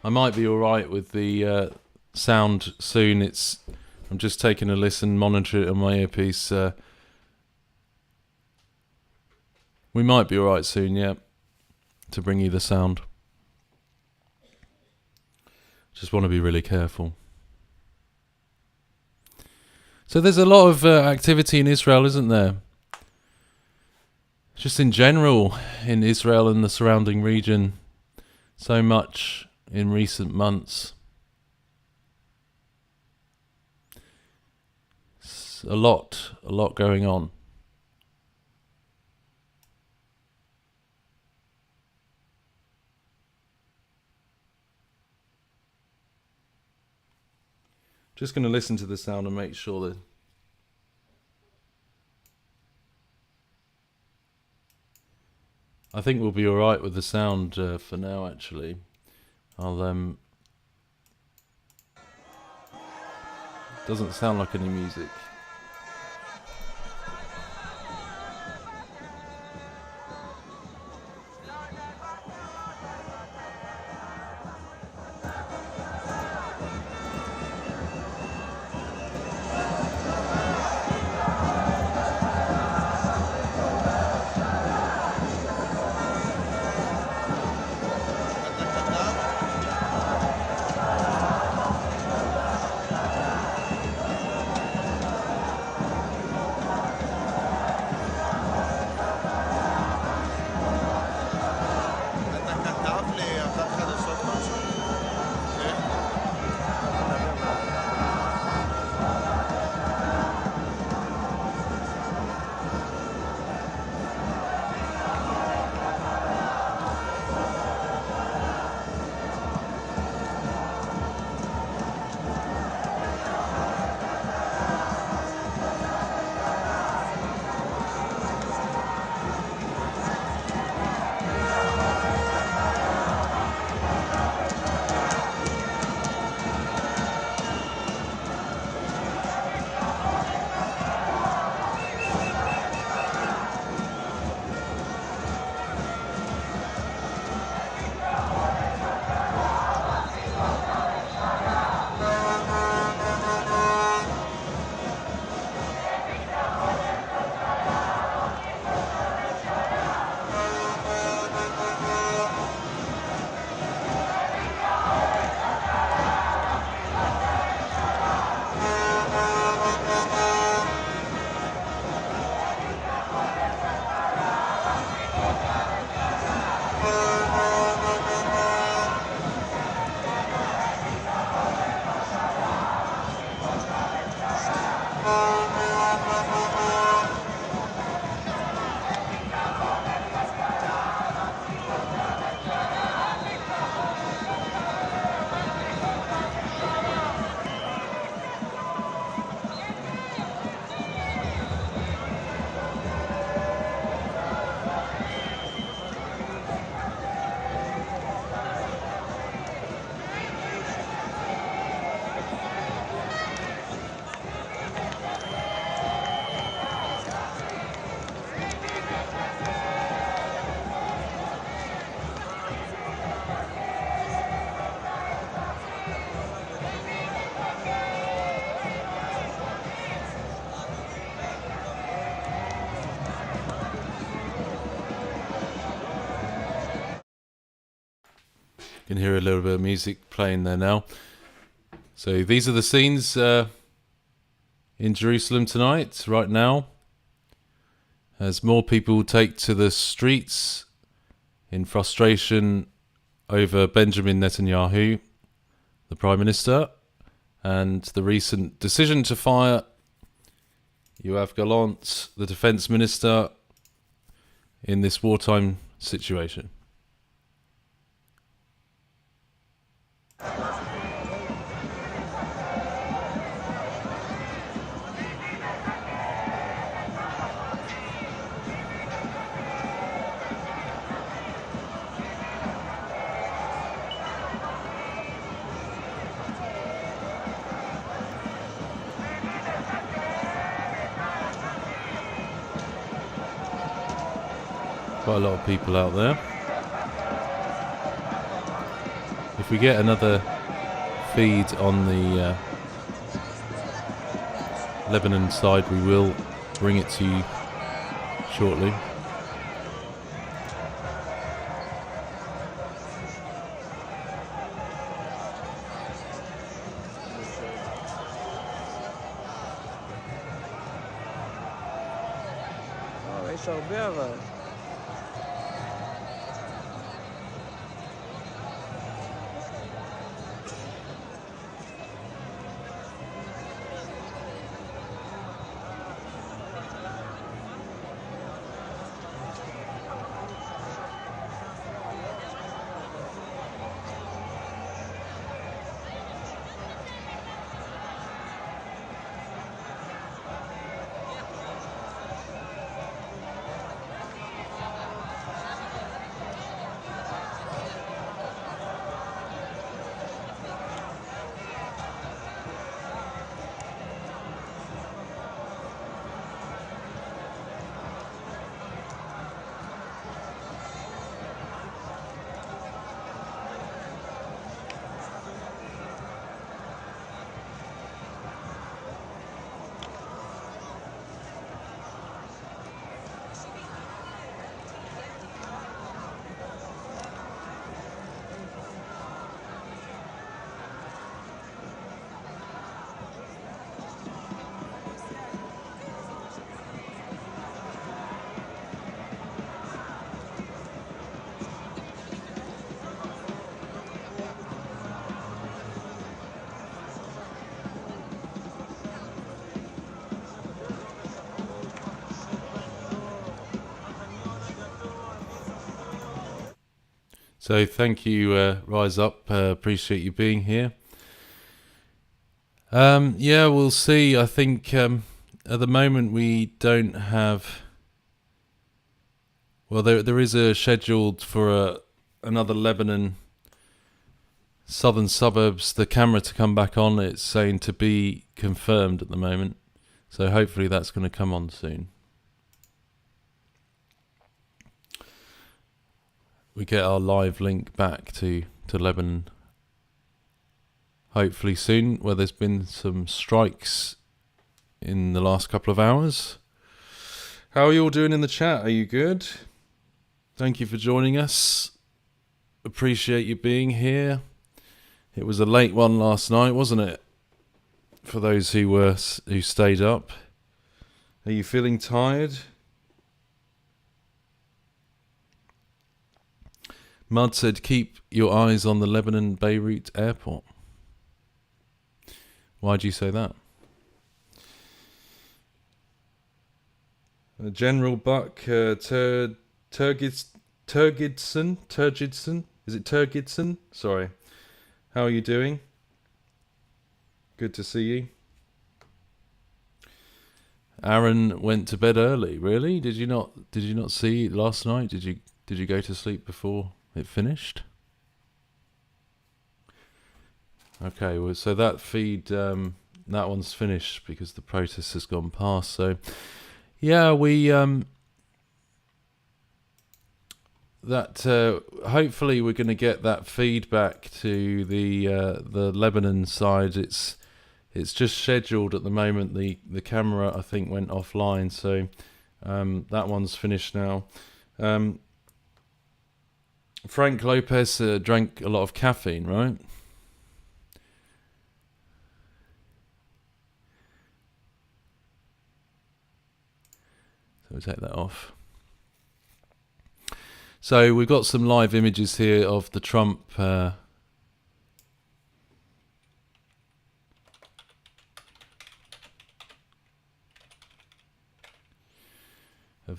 Speaker 1: I might be alright with the sound soon. I'm just taking a listen, monitor it on my earpiece. We might be alright soon, yeah, to bring you the sound. Just want to be really careful. So there's a lot of activity in Israel, isn't there? Just in general, in Israel and the surrounding region. So much in recent months. It's a lot going on. Just going to listen to the sound and make sure that I think we'll be all right with the sound for now. Actually, I'll doesn't sound like any music. You can hear a little bit of music playing there now. So these are the scenes in Jerusalem tonight, right now, as more people take to the streets in frustration over Benjamin Netanyahu, the Prime Minister, and the recent decision to fire Yoav Gallant, the Defence Minister, in this wartime situation. Quite a lot of people out there. If we get another feed on the Lebanon side, we will bring it to you shortly.
Speaker 3: יש הרבה אבל.
Speaker 1: So thank you, Rise Up. Appreciate you being here. Yeah, we'll see. I think at the moment we don't have. Well, there is a scheduled for another Lebanon southern suburbs. The camera to come back on. It's saying to be confirmed at the moment. So hopefully that's going to come on soon. We get our live link back to Lebanon hopefully soon, where there's been some strikes in the last couple of hours. How are you all doing in the chat? Are you good? Thank you for joining us. Appreciate you being here. It was a late one last night, wasn't it? For those who stayed up. Are you feeling tired? Mud said, keep your eyes on the Lebanon Beirut airport. Why do you say that? General Buck Turgidson? Is it Turgidson? Sorry. How are you doing? Good to see you. Aaron went to bed early. Really? Did you not see it last night? Did you go to sleep before it finished? Okay, well, so that feed, that one's finished because the protest has gone past. So, yeah, we hopefully we're going to get that feedback to the Lebanon side. It's just scheduled at the moment. The camera, I think, went offline, so that one's finished now. Frank Lopez drank a lot of caffeine, right? So we'll take that off. So we've got some live images here of the Trump of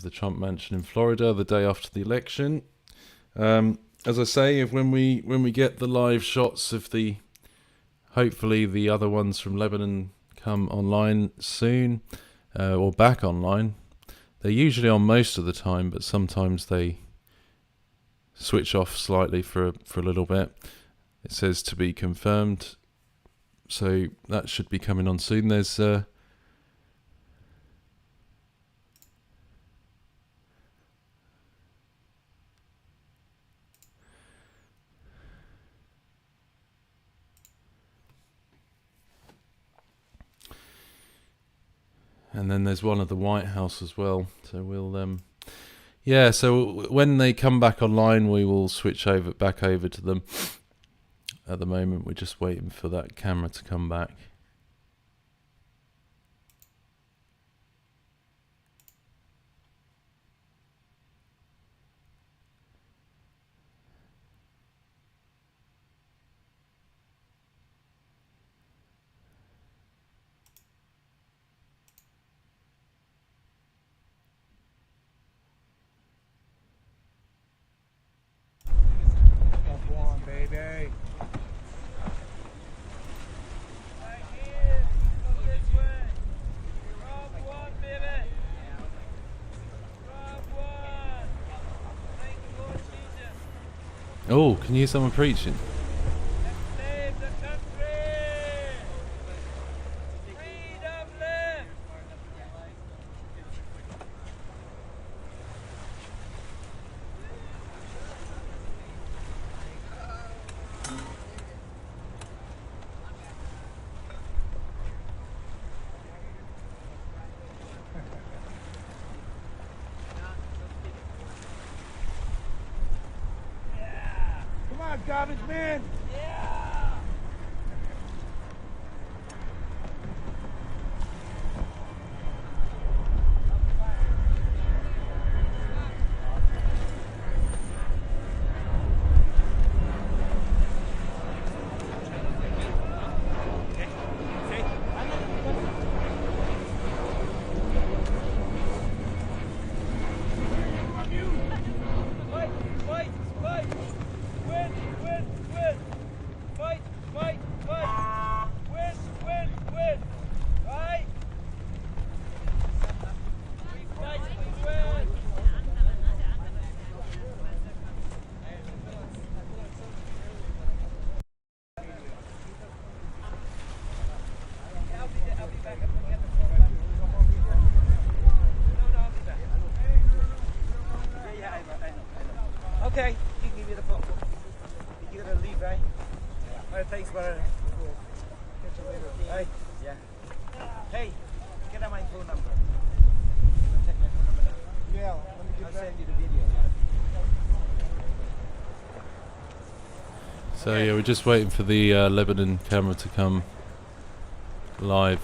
Speaker 1: the Trump mansion in Florida the day after the election. As I say, when we get the live shots of hopefully the other ones from Lebanon come online soon, or back online. They're usually on most of the time, but sometimes they switch off slightly for a little bit. It says to be confirmed, so that should be coming on soon. There's and then there's one of the White House as well. So we'll yeah, so when they come back online, we will switch back over to them. At the moment, we're just waiting for that camera to come back. Oh, can you hear someone preaching?
Speaker 3: Save the country! Freedom live!
Speaker 4: Come on, garbage man!
Speaker 3: Yeah! Fight! Fight! Fight!
Speaker 1: So yeah, we're just waiting for the Lebanon camera to come live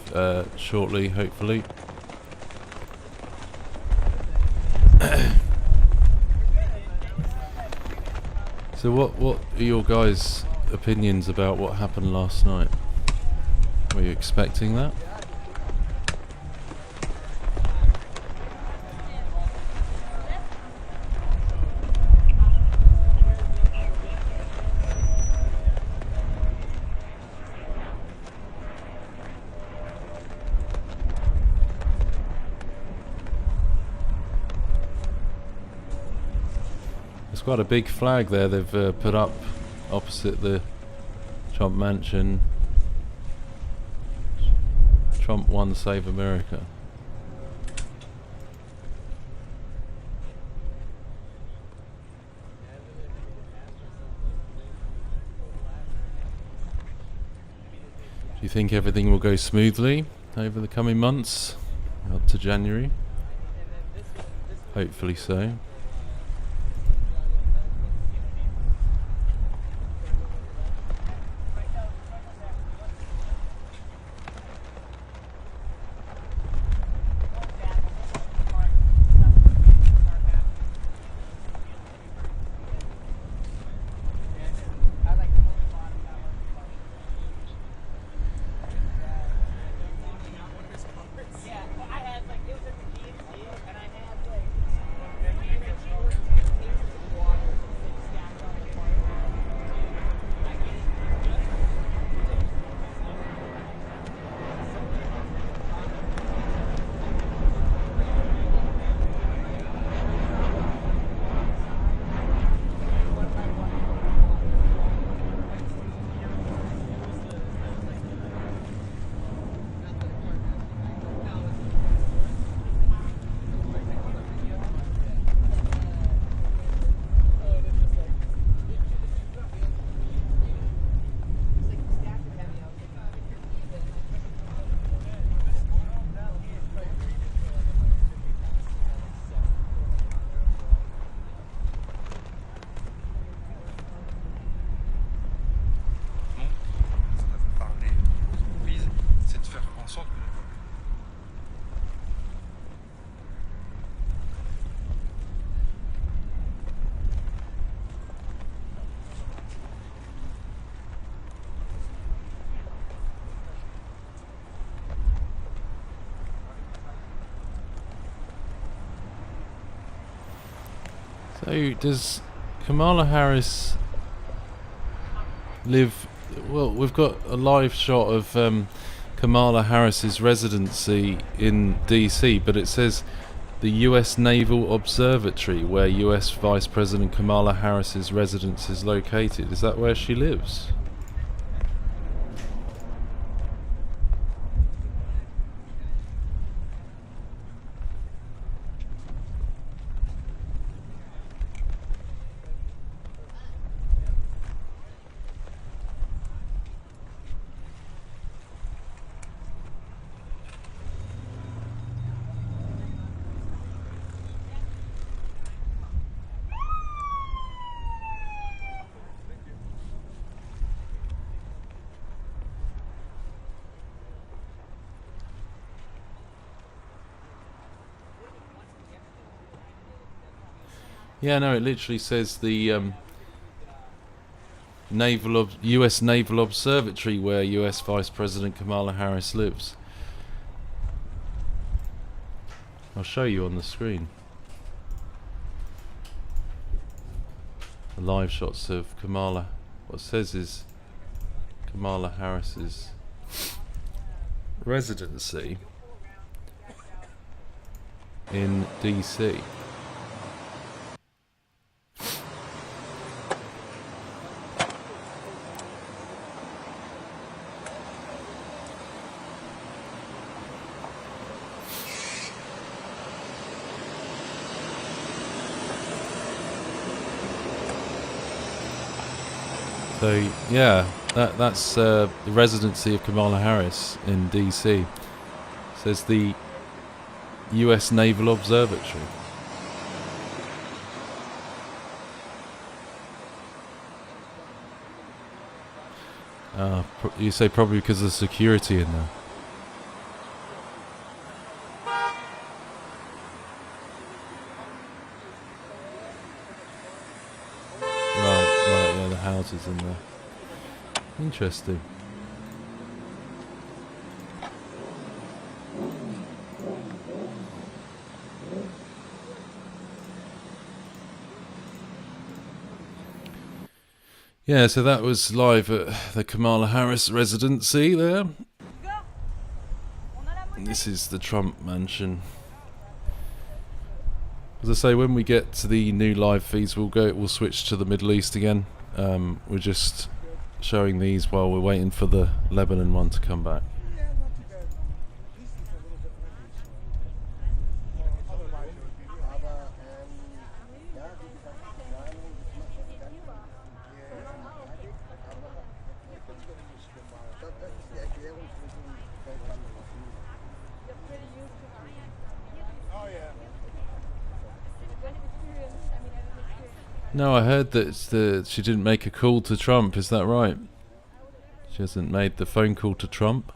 Speaker 1: shortly, hopefully. So what are your guys' opinions about what happened last night? Were you expecting that? There's quite a big flag there they've put up opposite the Trump mansion. Trump won, Save America. Do you think everything will go smoothly over the coming months, up to January? Hopefully so. So does Kamala Harris live... Well, we've got a live shot of Kamala Harris's residency in DC, but it says the US Naval Observatory, where US Vice President Kamala Harris's residence is located. Is that where she lives? Yeah, no, it literally says the US Naval Observatory, where US Vice President Kamala Harris lives. I'll show you on the screen. The live shots of Kamala. What it says is Kamala Harris's residency in DC. So yeah, that's the residency of Kamala Harris in DC. It says the US Naval Observatory. You say probably because of the security in there. Right, yeah, the houses in there. Interesting. Yeah, so that was live at the Kamala Harris residency there. And this is the Trump mansion. As I say, when we get to the new live feeds, we'll switch to the Middle East again. We're just showing these while we're waiting for the Lebanon one to come back.
Speaker 4: Yeah, not too bad. At least it's a little bit windy, so. Otherwise, it would be lava and. Yeah, oh, yeah.
Speaker 1: No, I heard that she didn't make a call to Trump. Is that right? She hasn't made the phone call to Trump.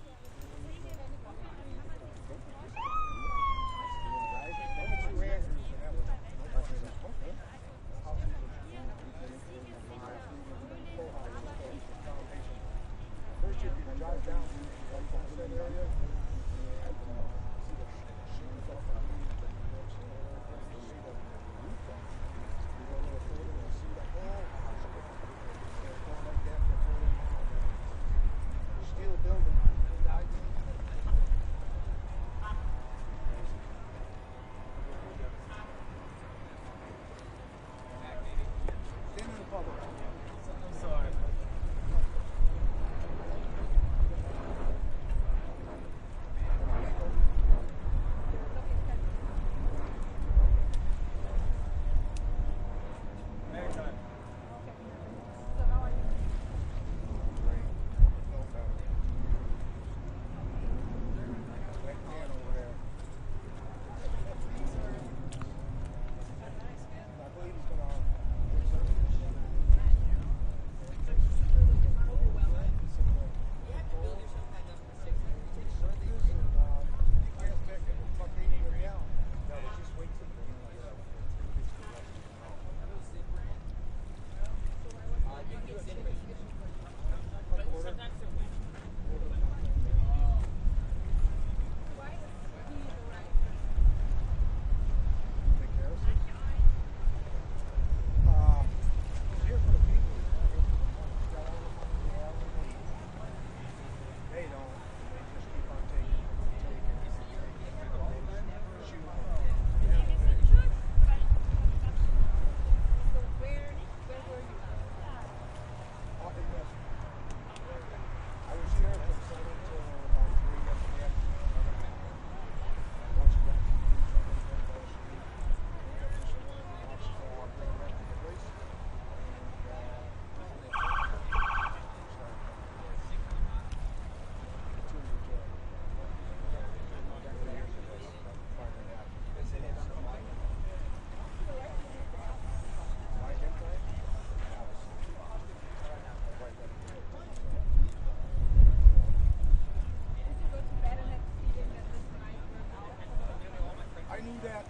Speaker 4: I knew that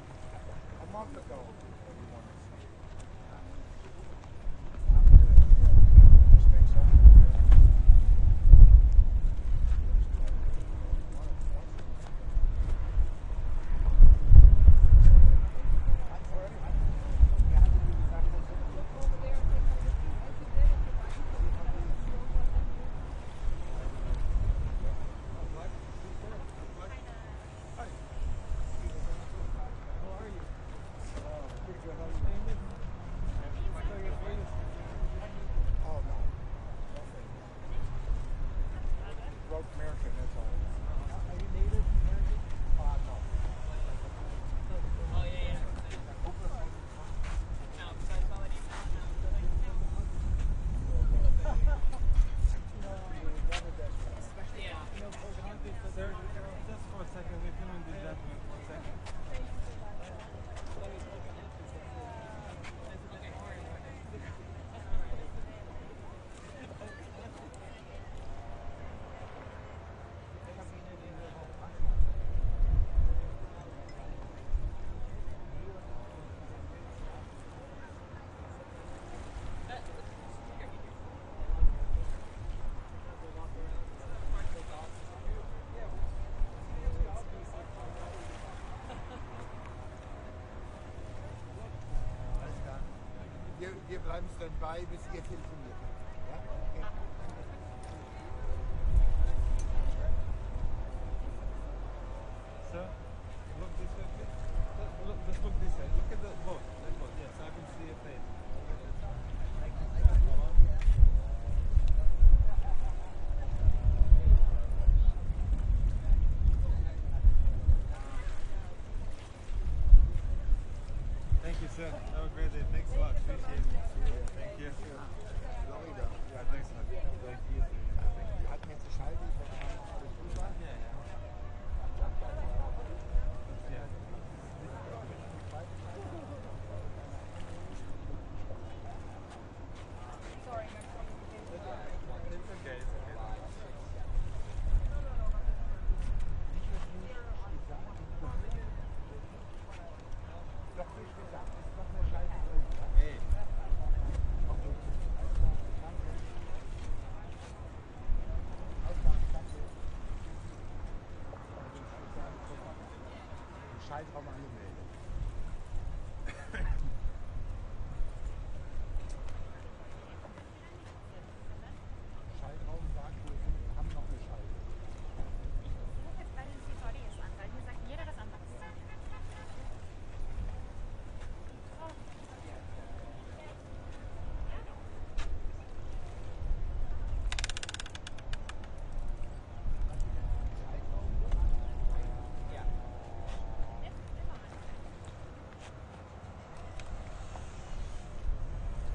Speaker 4: a month ago. Wir bleiben standby, bis ihr telefoniert habt. Ja? Okay.
Speaker 5: Sir, look this way, please. Look, just look this way. Look at the boat. That boat. Yes, I can see your face. Thank you, sir. Have a great day. Thanks a lot. Appreciate it. Thank you.
Speaker 4: Florida.
Speaker 5: Yeah, thanks a lot. Thank you.
Speaker 4: Hat mir zu schalten, ich wollte mal noch alles rüber.
Speaker 5: Yeah, yeah. It's okay. It's okay.
Speaker 4: Doch nicht gesagt, ist doch eine Scheibe drin.
Speaker 5: Hey.
Speaker 4: Schaltraum angemeldet. Schaltraum sagt, wir haben noch eine Schalte.
Speaker 6: Bei den CVDs an, weil hier sagt jeder das andere.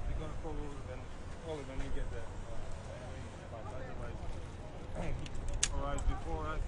Speaker 5: We're gonna call Oliver when we get there. Otherwise, arrive before us.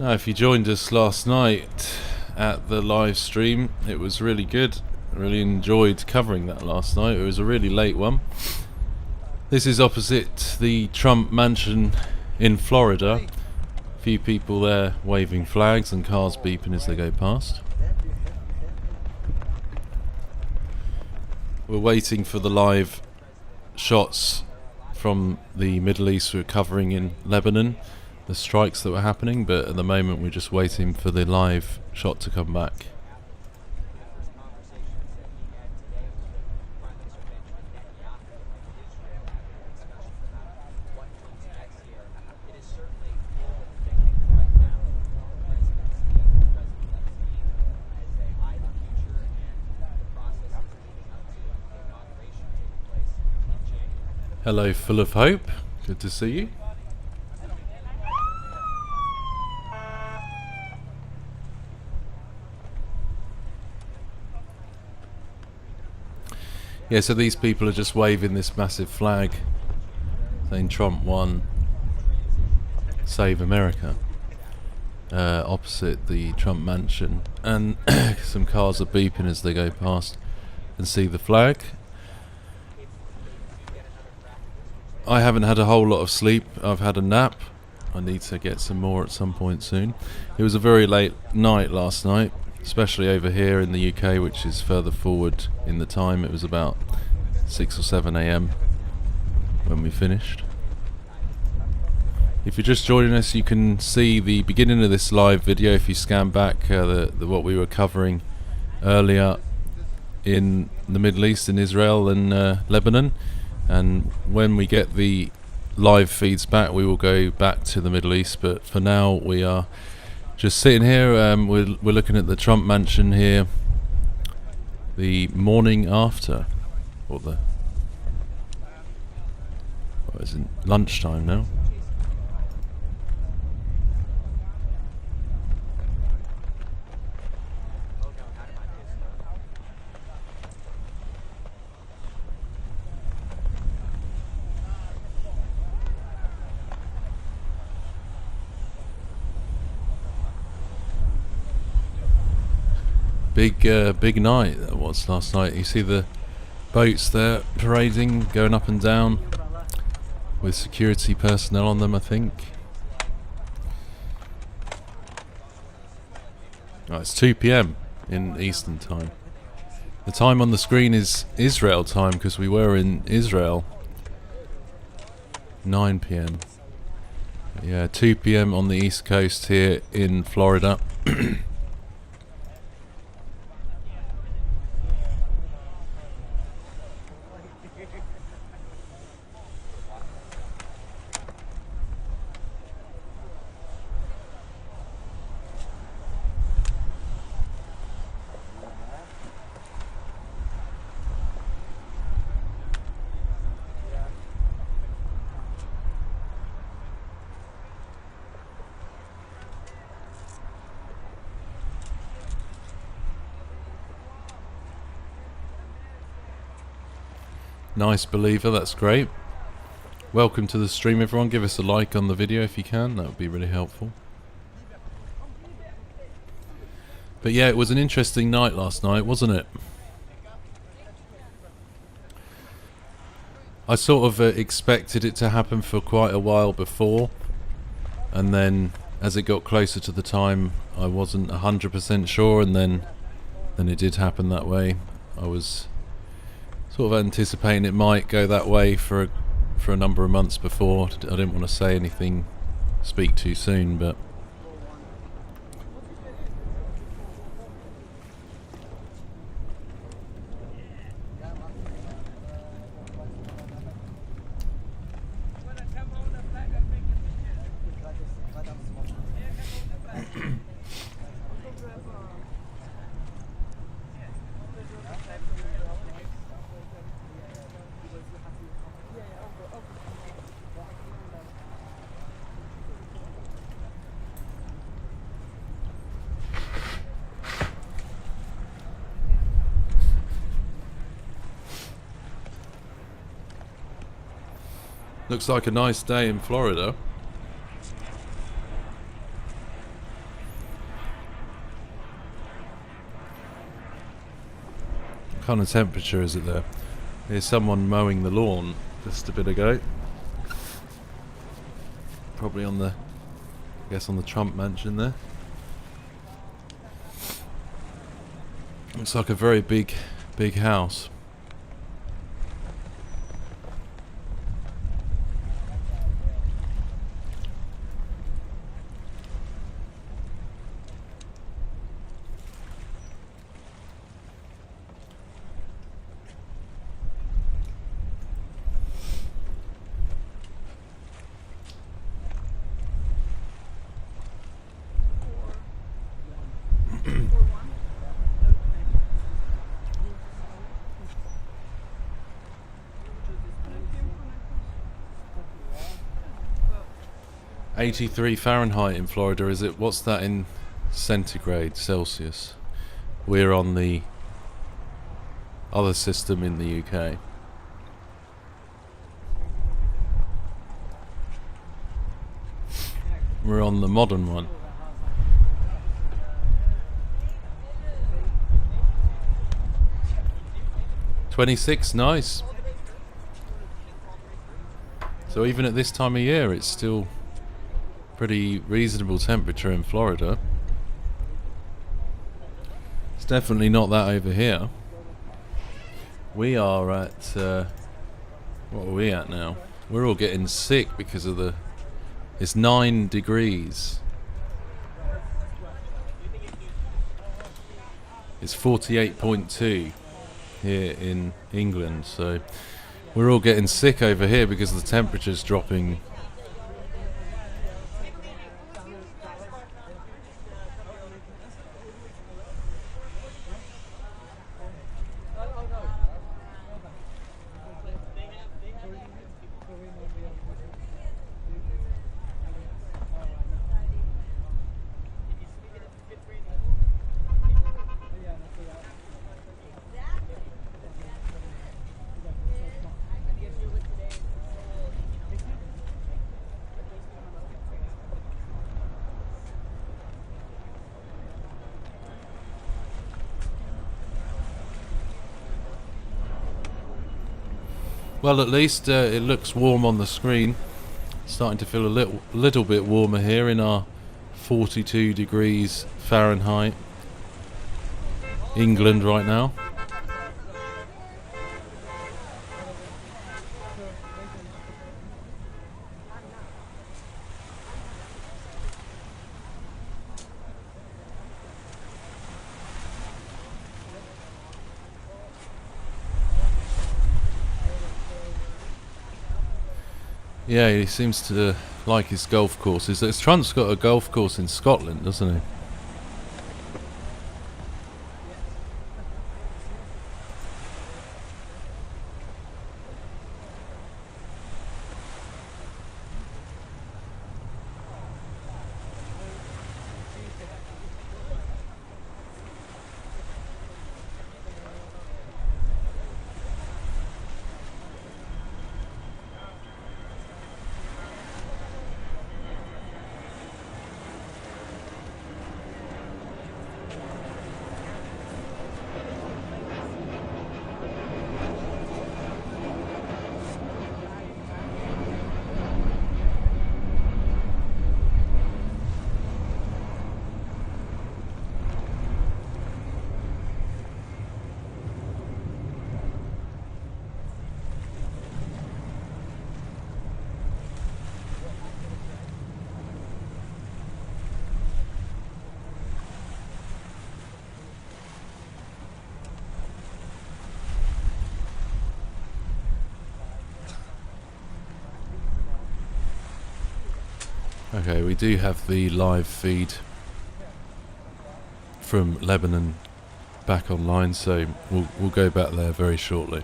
Speaker 1: Now, if you joined us last night at the live stream, it was really good. I really enjoyed covering that last night. It was a really late one. This is opposite the Trump mansion in Florida. A few people there waving flags and cars beeping as they go past. We're waiting for the live shots from the Middle East. We're covering in Lebanon, the strikes that were happening, but at the moment we're just waiting for the live shot to come back. Hello, full of hope. Good to see you. Yeah, so these people are just waving this massive flag saying Trump won, save America, opposite the Trump mansion. And some cars are beeping as they go past and see the flag. I haven't had a whole lot of sleep. I've had a nap. I need to get some more at some point soon. It was a very late night last night, especially over here in the UK, which is further forward in the time. It was about 6 or 7 a.m. when we finished. If you're just joining us, you can see the beginning of this live video if you scan back what we were covering earlier in the Middle East, in Israel and Lebanon. And when we get the live feeds back, we will go back to the Middle East. But for now, we are just sitting here. We're looking at the Trump mansion here. The morning after, or what is it? Lunchtime now. Big night that was last night. You see the boats there parading, going up and down with security personnel on them, I think. Oh, it's 2 p.m. in Eastern time. The time on the screen is Israel time because we were in Israel. 9 p.m. Yeah, 2 p.m. on the East Coast here in Florida. Nice, believer, that's great. Welcome to the stream, everyone. Give us a like on the video if you can, that would be really helpful. But yeah, it was an interesting night last night, wasn't it? I sort of expected it to happen for quite a while before, and then as it got closer to the time I wasn't 100% sure, and then it did happen that way. I was sort of anticipating it might go that way for a number of months before. I didn't want to say anything, speak too soon, but looks like a nice day in Florida. kind of temperature is it there? There's someone mowing the lawn just a bit ago. Probably on the, I guess on the Trump mansion there. Looks like a very big house. .83 Fahrenheit in Florida, is it? What's that in centigrade, Celsius? We're on the other system in the UK. We're on the modern one. .26, nice. So even at this time of year, it's still pretty reasonable temperature in Florida. It's definitely not that over here. We are at what are we at now? We're all getting sick because of the, it's 9 degrees. It's 48.2 here in England, so we're all getting sick over here because the temperature's dropping. Well, at least it looks warm on the screen. Starting to feel a little bit warmer here in our 42 degrees Fahrenheit England right now. Yeah, he seems to like his golf courses. Trump's got a golf course in Scotland, doesn't he? Okay, we do have the live feed from Lebanon back online, so we'll go back there very shortly.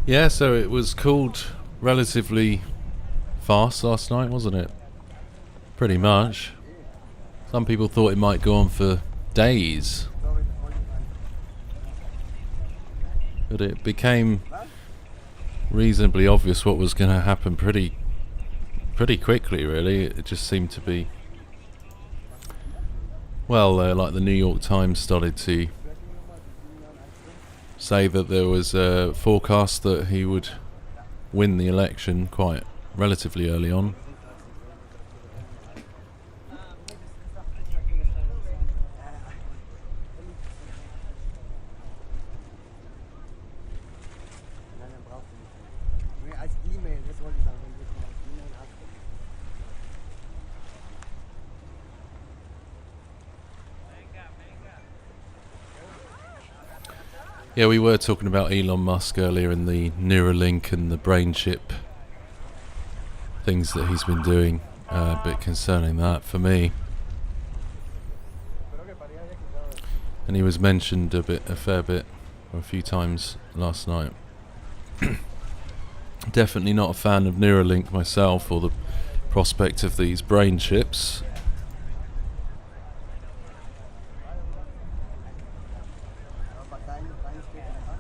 Speaker 1: Yeah, so it was called relatively fast last night, wasn't it? Pretty much. Some people thought it might go on for days, but it became reasonably obvious what was going to happen pretty quickly, really. It just seemed to be, well, like the New York Times started to say that there was a forecast that he would win the election quite relatively early on.
Speaker 4: Nein, dann brauchst du nicht. Nee, als E-Mail, das wollte ich sagen, wenn du schon als E-Mail hast.
Speaker 1: Yeah, we were talking about Elon Musk earlier and the Neuralink and the brain chip things that he's been doing. A bit concerning that for me. And he was mentioned a fair bit, or a few times last night. Definitely not a fan of Neuralink myself, or the prospect of these brain chips.
Speaker 4: Aber deine steht in der Hand.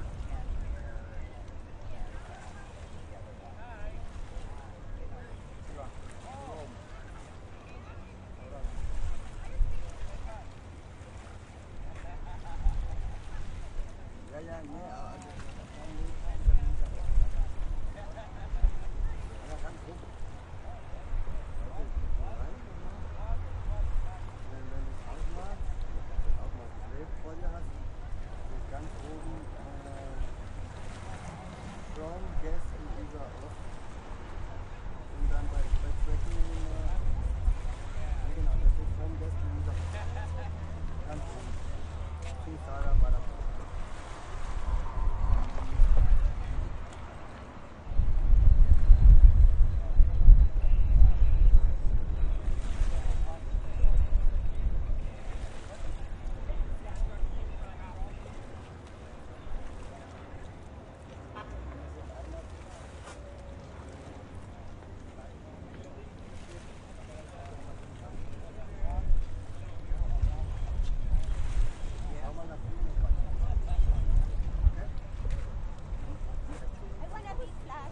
Speaker 4: Ja, ja, nee, also das kann nicht. Ja, ganz hoch. Also, ich geh rein, wenn du es ausmachst, das Ausmaß vor dir hast, ist ganz oben Strong Gas in dieser Off. Und dann bei Tracking, genau, da steht Strong Gas in dieser Off. Ganz oben. Zinszahlers war das.
Speaker 6: I wanna be flat.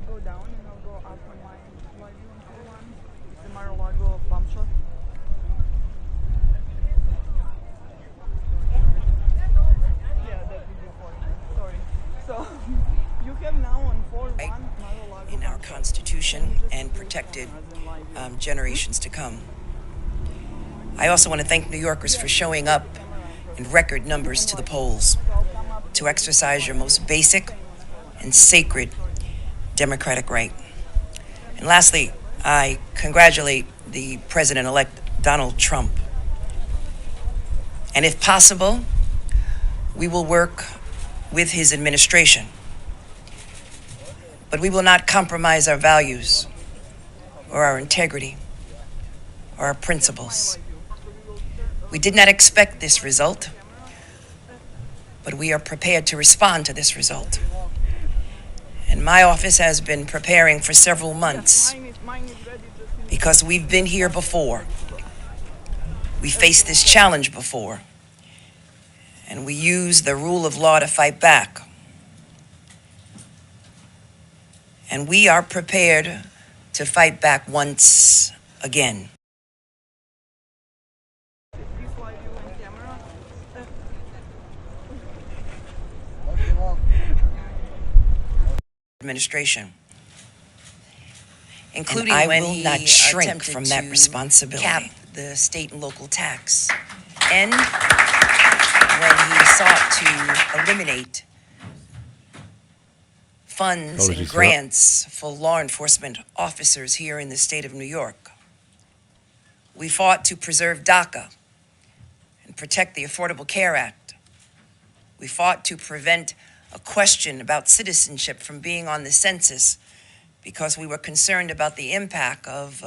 Speaker 7: Go down and I'll go up on my value on 4-1. It's a Mar-a-Lago bump shot. Yeah, that would be 4. Sorry. So you have now on 4-1 Mar-a-Lago
Speaker 8: in our
Speaker 7: bump shot.
Speaker 8: Constitution and protected generations to come. I also want to thank New Yorkers for showing up in record numbers to the polls to exercise your most basic and sacred democratic right. And lastly, I congratulate the President-elect Donald Trump. And if possible, we will work with his administration. But we will not compromise our values or our integrity or our principles. We did not expect this result, but we are prepared to respond to this result. And my office has been preparing for several months because we've been here before. We faced this challenge before, and we used the rule of law to fight back. And we are prepared to fight back once again. Administration, including when he not shrink from that responsibility, cap the state and local tax, and when he sought to eliminate funds and grants for law enforcement officers here in the state of New York. We fought to preserve DACA and protect the Affordable Care Act. We fought to prevent a question about citizenship from being on the census because we were concerned about the impact of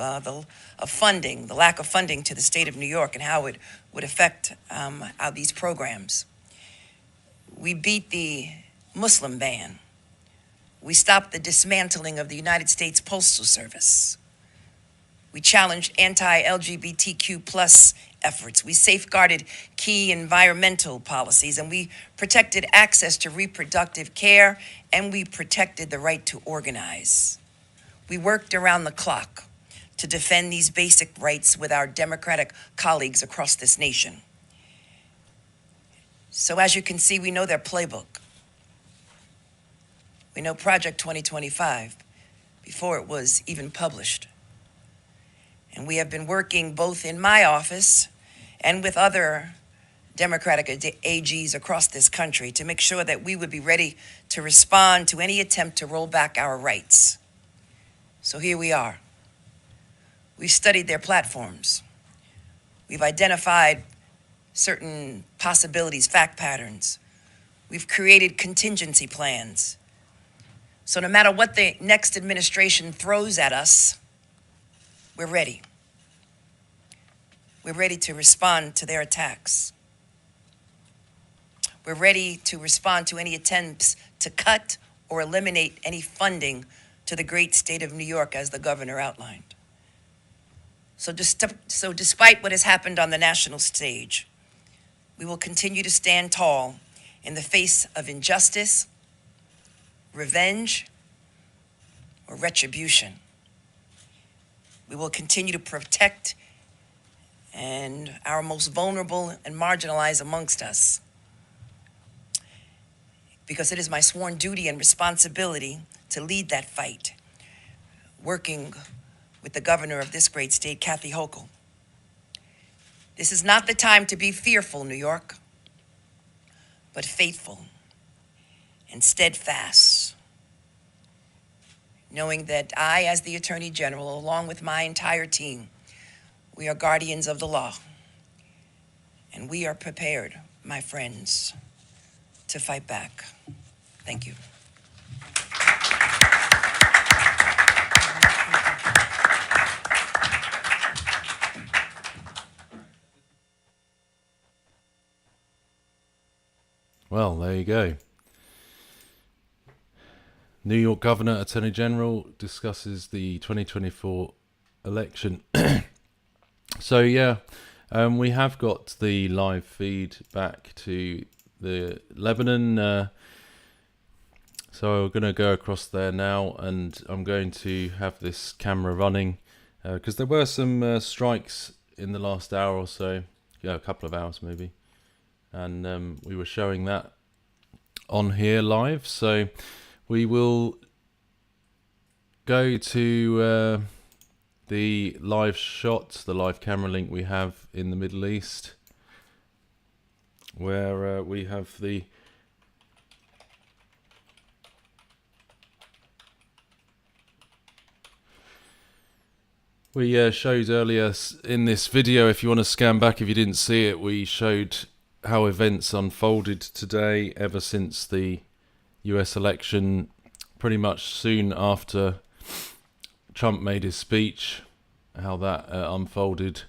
Speaker 8: funding, the lack of funding to the state of New York and how it would affect these programs. We beat the Muslim ban. We stopped the dismantling of the United States Postal Service. We challenged anti-LGBTQ plus efforts. We safeguarded key environmental policies, and we protected access to reproductive care, and we protected the right to organize. We worked around the clock to defend these basic rights with our Democratic colleagues across this nation. So as you can see, we know their playbook. We know Project 2025 before it was even published. And we have been working both in my office and with other Democratic AGs across this country to make sure that we would be ready to respond to any attempt to roll back our rights. So here we are. We've studied their platforms. We've identified certain possibilities, fact patterns. We've created contingency plans. So no matter what the next administration throws at us, we're ready. We're ready to respond to their attacks. We're ready to respond to any attempts to cut or eliminate any funding to the great state of New York, as the governor outlined. So despite what has happened on the national stage, we will continue to stand tall in the face of injustice, revenge, or retribution. We will continue to protect and our most vulnerable and marginalized amongst us, because it is my sworn duty and responsibility to lead that fight, working with the governor of this great state, Kathy Hochul. This is not the time to be fearful, New York, but faithful and steadfast, knowing that I, as the Attorney General, along with my entire team, we are guardians of the law, and we are prepared, my friends, to fight back. Thank you.
Speaker 1: Well, there you go. New York Governor, Attorney General discusses the 2024 election. So yeah, we have got the live feed back to the Lebanon. So we're going to go across there now, and I'm going to have this camera running because there were some strikes in the last hour or so, yeah, a couple of hours maybe, and we were showing that on here live. So we will go to the live shot, the live camera link we have in the Middle East, where we have the we showed earlier in this video, if you want to scan back if you didn't see it, we showed how events unfolded today ever since the US election, pretty much soon after Trump made his speech, how that unfolded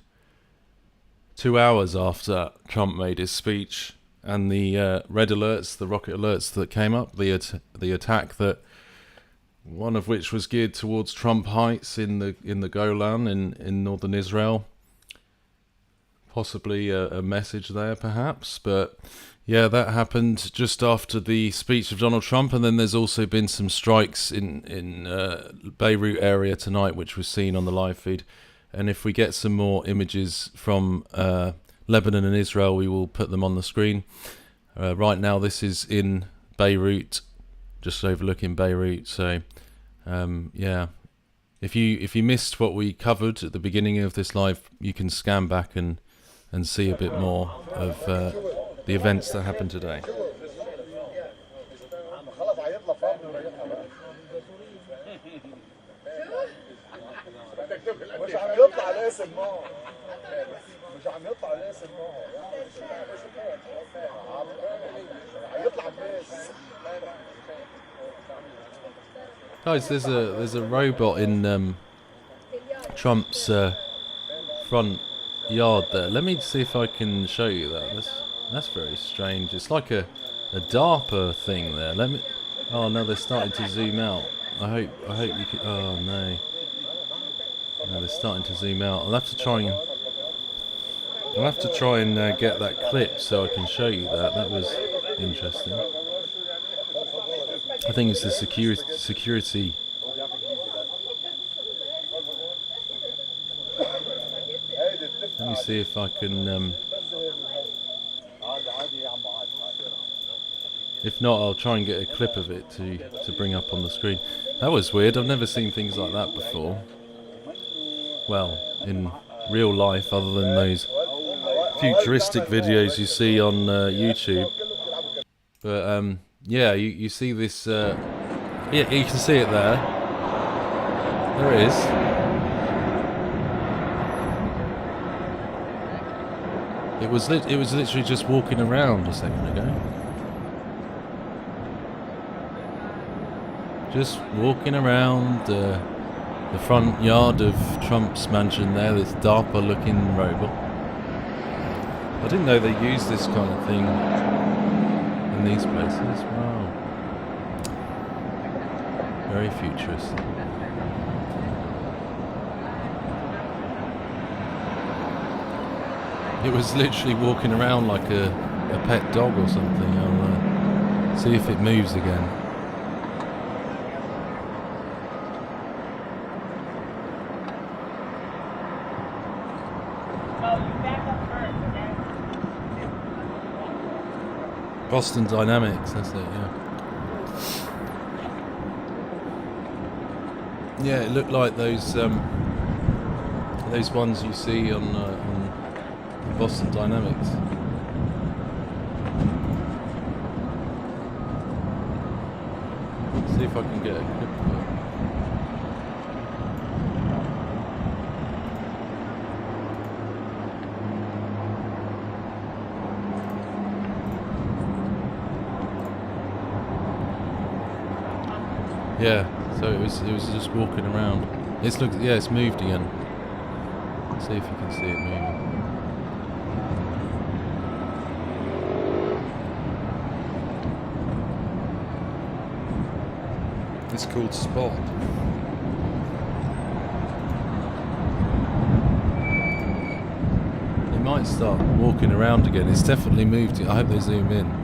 Speaker 1: 2 hours after Trump made his speech, and the red alerts, the rocket alerts that came up, the attack that one of which was geared towards Trump Heights in the Golan in northern Israel. Possibly a message there, perhaps, but Yeah, that happened just after the speech of Donald Trump, and then there's also been some strikes in Beirut area tonight, which was seen on the live feed. And if we get some more images from Lebanon and Israel, we will put them on the screen. Right now, this is in Beirut, just overlooking Beirut. So, yeah, if you missed what we covered at the beginning of this live, you can scan back and see a bit more of the events that happened today.
Speaker 4: مش عم يطلع الاسم معه مش عم يطلع الاسم معه هيطلع الناس.
Speaker 1: Guys, there's a robot in Trump's front yard there. Let me see if I can show you that. That's very strange. It's like a DARPA thing there. Let me. Oh no, they're starting to zoom out. I hope you can. Oh no. No, they're starting to zoom out. I'll have to try and get that clip so I can show you that. That was interesting. I think it's the security. Let me see if I can. If not, I'll try and get a clip of it to bring up on the screen. That was weird. I've never seen things like that before. Well, in real life, other than those futuristic videos you see on YouTube. But yeah, you see this. Yeah, you can see it there. There it is. It was literally just walking around a second ago. Just walking around the front yard of Trump's mansion there, this DARPA-looking robot. I didn't know they used this kind of thing in these places. Wow. Very futuristic. It was literally walking around like a pet dog or something. I'll see if it moves again. Boston Dynamics, that's it, yeah. Yeah, it looked like those ones you see on Boston Dynamics. See if I can get a clip of it. Yeah, so it was just walking around. It's moved again. Let's see if you can see it moving. It's called Spot. It might start walking around again. It's definitely moved. I hope they zoom in.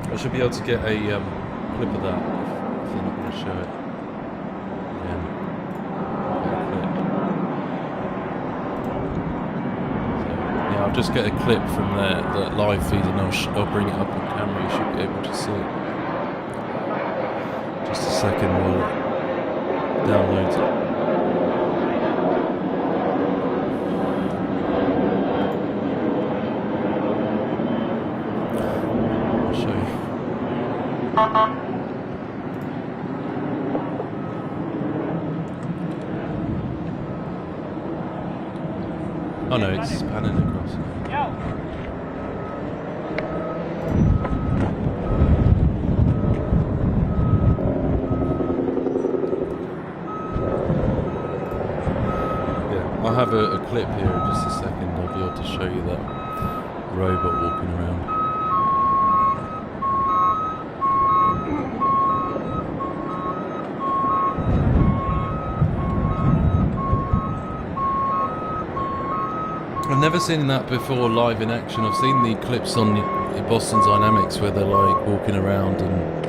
Speaker 1: I should be able to get a clip of that if they're not going to show it. Yeah. So, yeah, I'll just get a clip from the live feed and I'll bring it up on camera. You should be able to see it. Just a second while it downloads it. Oh no, it's panning across. a clip here in just a second. I'll be able to show you that robot walking around. I've never seen that before live in action. I've seen the clips on Boston Dynamics where they're like walking around and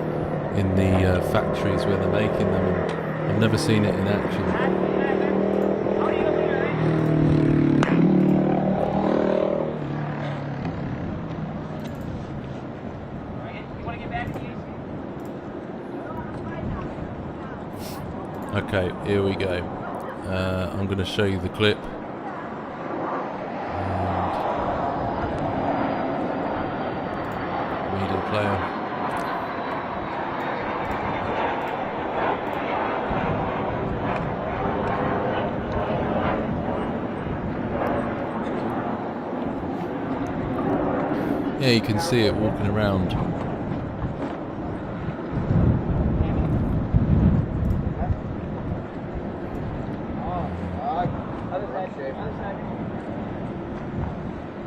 Speaker 1: in the factories where they're making them, and I've never seen it in action. Okay, here we go. I'm going to show you the clip. Media player. Yeah, you can see it walking around.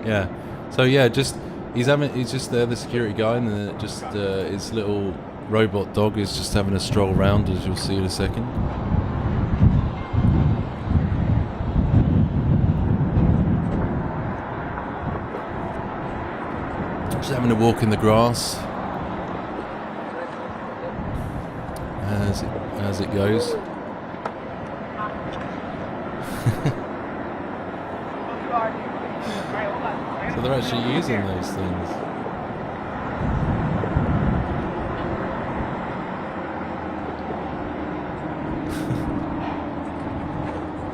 Speaker 1: Yeah. So yeah, he's just there, the security guy, and then it just his little robot dog is just having a stroll around, as you'll see in a second. Just having a walk in the grass as it goes. So they're actually using those things.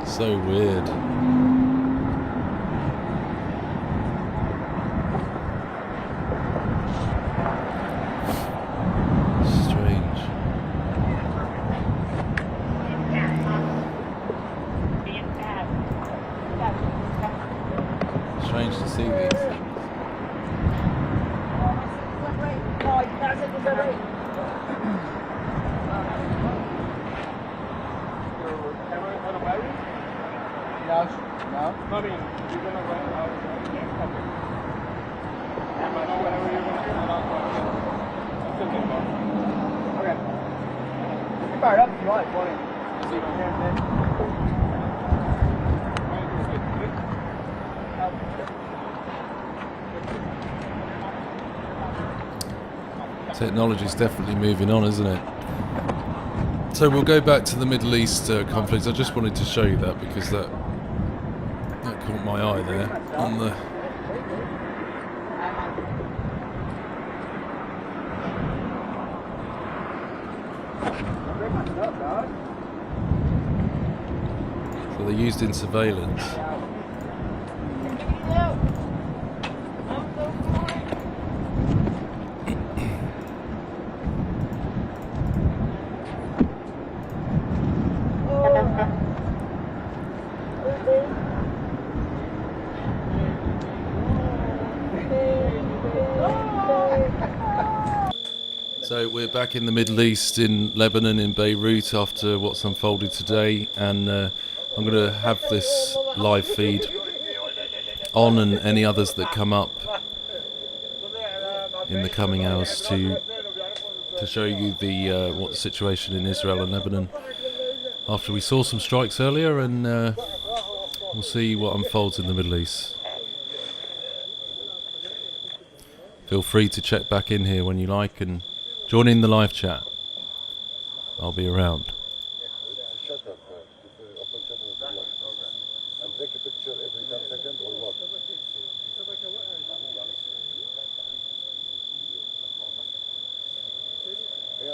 Speaker 1: So weird. Strange. Strange to see these things.
Speaker 4: Fire it up if you want, morning.
Speaker 1: Technology's definitely moving on, isn't it? So we'll go back to the Middle East conflict. I just wanted to show you that because that caught my eye there on the. So they're used in surveillance. So we're back in the Middle East, in Lebanon, in Beirut, after what's unfolded today, and I'm going to have this live feed on, and any others that come up in the coming hours to show you the what the situation in Israel and Lebanon after we saw some strikes earlier, and we'll see what unfolds in the Middle East. Feel free to check back in here when you like and join in the live chat. I'll be around.
Speaker 4: And take a picture every 10 seconds or what? Yeah,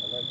Speaker 4: I like it.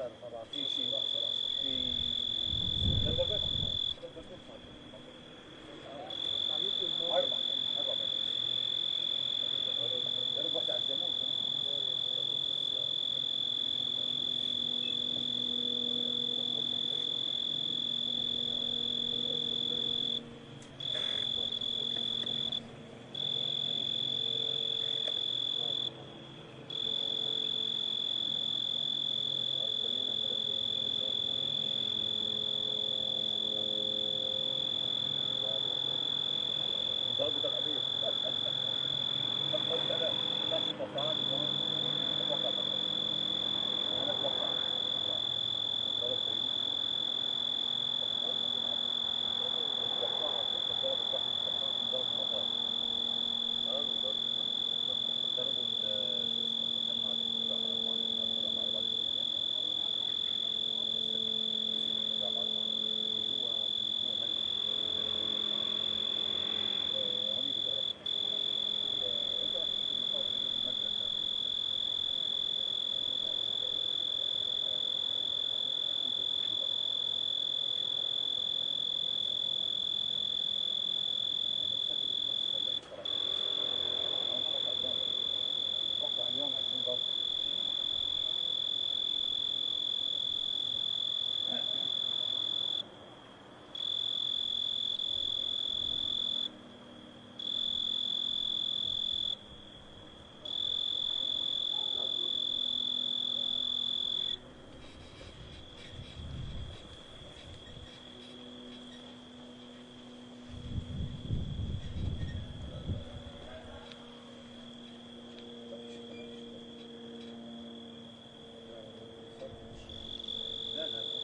Speaker 4: عارف ما بعرف في شيء في جرب واحدة على الجاموس ضربت القضية نفس المطاعم أتوقع أنا أتوقع ضرب كويس ضرب المطار ضربوا شو اسمه اليوم 20 ضرب لا لا لا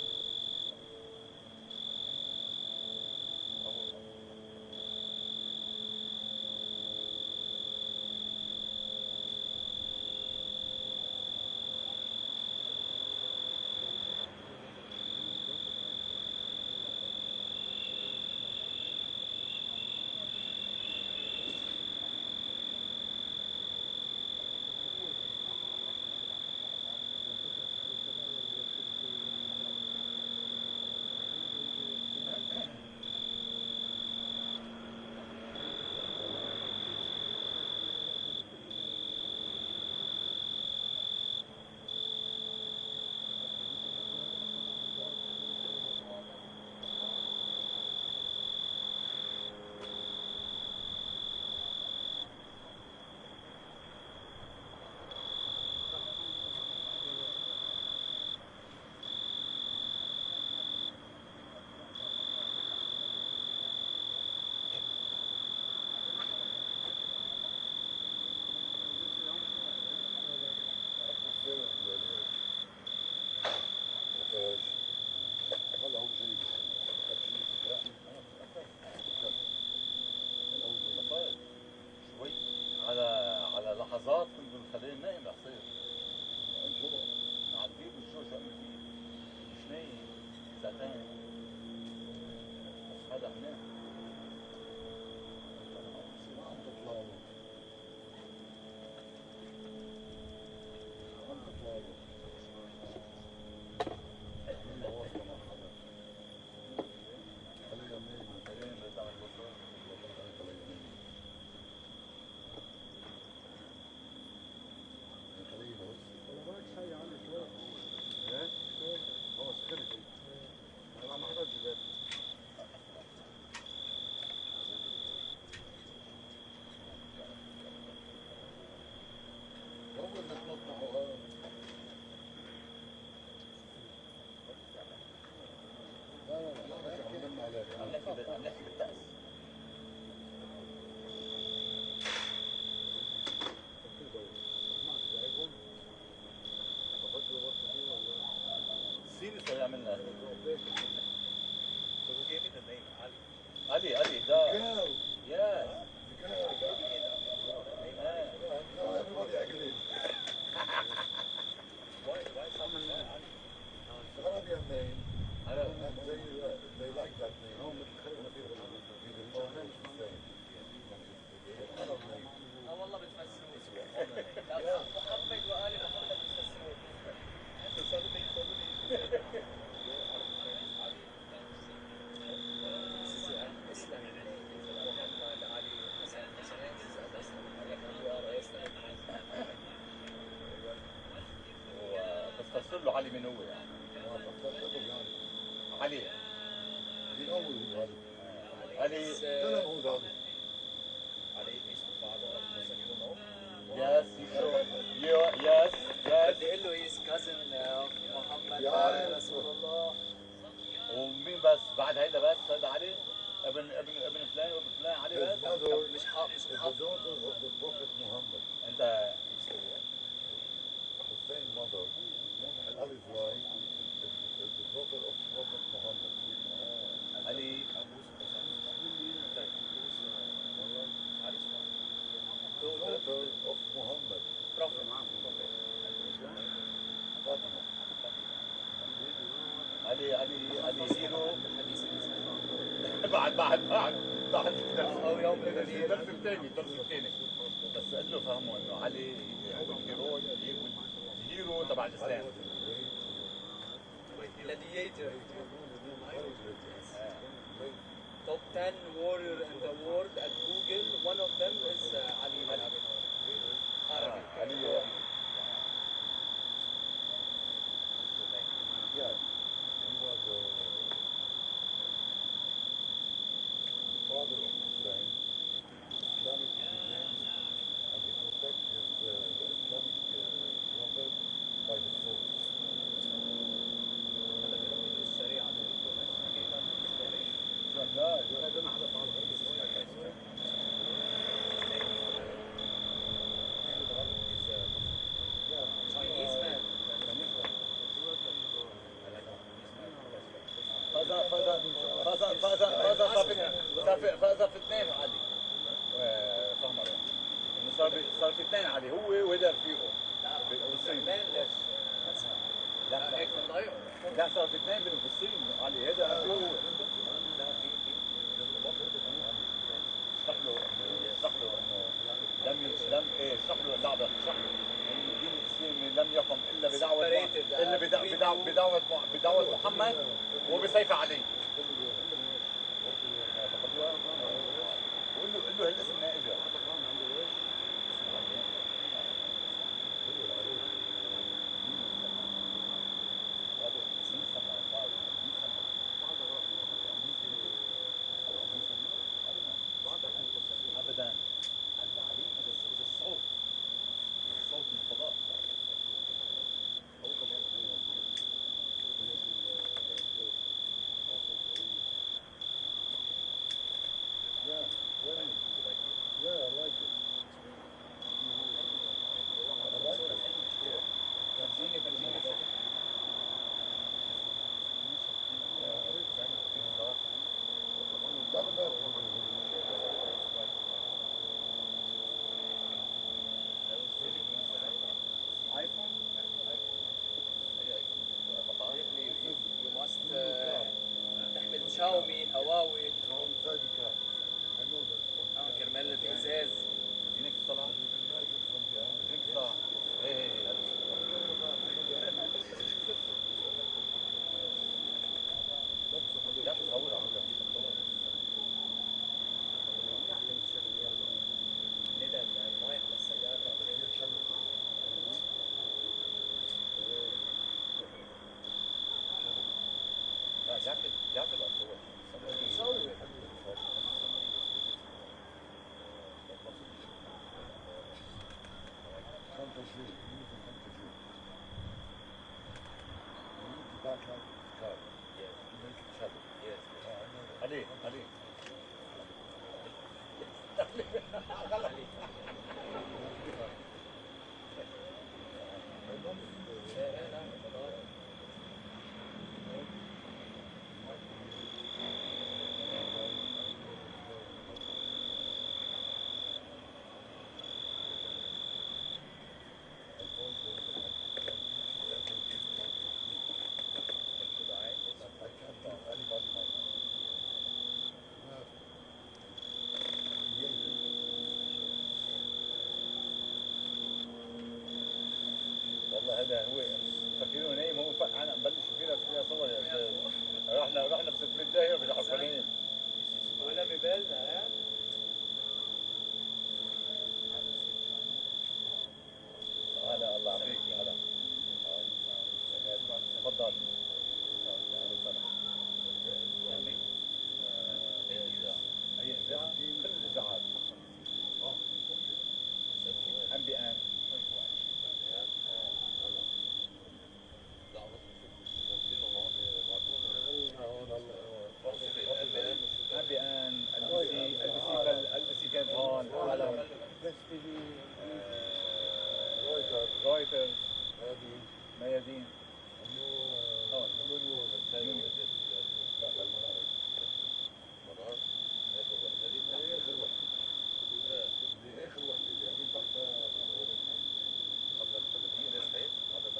Speaker 4: هلا هو جاي شوي على لحظات كنت بنخليه نايم يصير الجوع نعديه بالجوع شو عمل فيه مش نايم ساعتين بس هذا منيح عم تطلع له عم تطلع له هو سكرتي انا ما حضرت البيت اول ما تنطحوا لا لا لا عم نحكي بالتأس سيريس ولا عملنا So who gave me the name? Ali. Ali, the girl. Yes. The girl. No, everybody agrees. Why someone Ali? It's an Arabian name. They like that name. Oh, والله بتمسوه محمد وآل محمد بتمسوه. فسر له علي مين هو يعني. علي علي Yes, yes, yes.
Speaker 2: بدي اقول له هيز كازن محمد رسول الله.
Speaker 4: ومين بس بعد هيدا بس هيدا علي ابن فلان وابن فلان علي بس.
Speaker 2: مش حافظ.
Speaker 4: انت علي علي هيرو بعد
Speaker 2: او يوم
Speaker 4: الدرس الثاني بس قل له فهموا انه علي هو الهيرو تبع الاسلام.
Speaker 2: gladiator. Top 10 warrior in the world at Google. One of them is Ali bin Abi Talib. Arabic.
Speaker 4: علي
Speaker 9: father of Islam, Islamic begins and he protects the Islamic prophet by his sword.
Speaker 2: Chinese man.
Speaker 4: فاز في اثنين علي فهمر صار في اثنين علي هو وهذا رفيقه بالصين.
Speaker 2: لا هيك بنضيعه.
Speaker 4: لا صار في اثنين بالصين علي هذا رفيقه. اشرح له انه اشرح له اللعبه اشرح له انه الدين الاسلامي لم يقم الا بدعوه محمد وبسيف علي. قول له هالاسم ما اجى. ابدا علي اذا الصوت من الفضاء.
Speaker 9: Yeah, I like it.
Speaker 2: You must تحمل شاومي هواوي كرمال الازاز.
Speaker 4: ادينك الصلاة ادينك الصلاة. ايه لا تصور على فكرة.
Speaker 2: ندى الماي على السيارة.
Speaker 4: لا يعقد الصور.
Speaker 2: يصور.
Speaker 4: علي والله هذا هو
Speaker 5: قاعدين؟
Speaker 9: اخر وحده اللي قاعدين تحتها
Speaker 4: قبل البلديه صحيح؟ قبل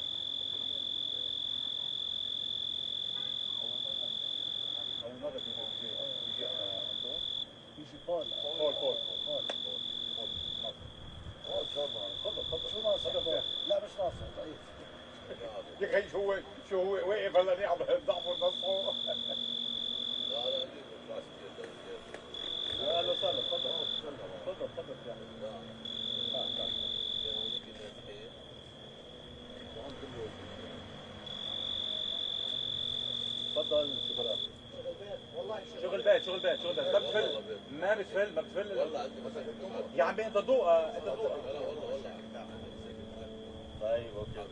Speaker 5: أول مرة بيجي أنطون؟
Speaker 9: بيجي فول تفضل شو ناقصك؟ لا مش ناقصك ضعيف
Speaker 5: يا أخي شو هو واقف هلا نعم ضعفه نصه.
Speaker 4: لا لا دي بتطلعش كتير
Speaker 5: يا أهلا وسهلا تفضل تفضل يا أخي. تفضل شغل
Speaker 9: والله
Speaker 5: شغل بيت ما بتفل
Speaker 4: والله عندي مساكن
Speaker 5: يا عمي انت ضوء
Speaker 4: والله
Speaker 5: طيب اوكي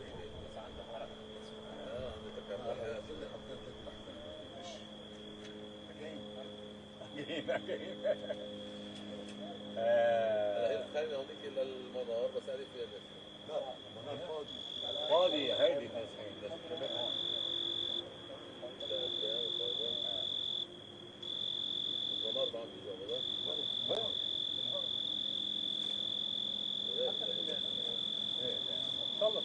Speaker 4: خلينا هونيك للمنار بس عارف فيها ناس
Speaker 9: لا منار فاضي
Speaker 5: فاضي هيدي
Speaker 4: المنار ما عم بيجوا
Speaker 5: ان شاء الله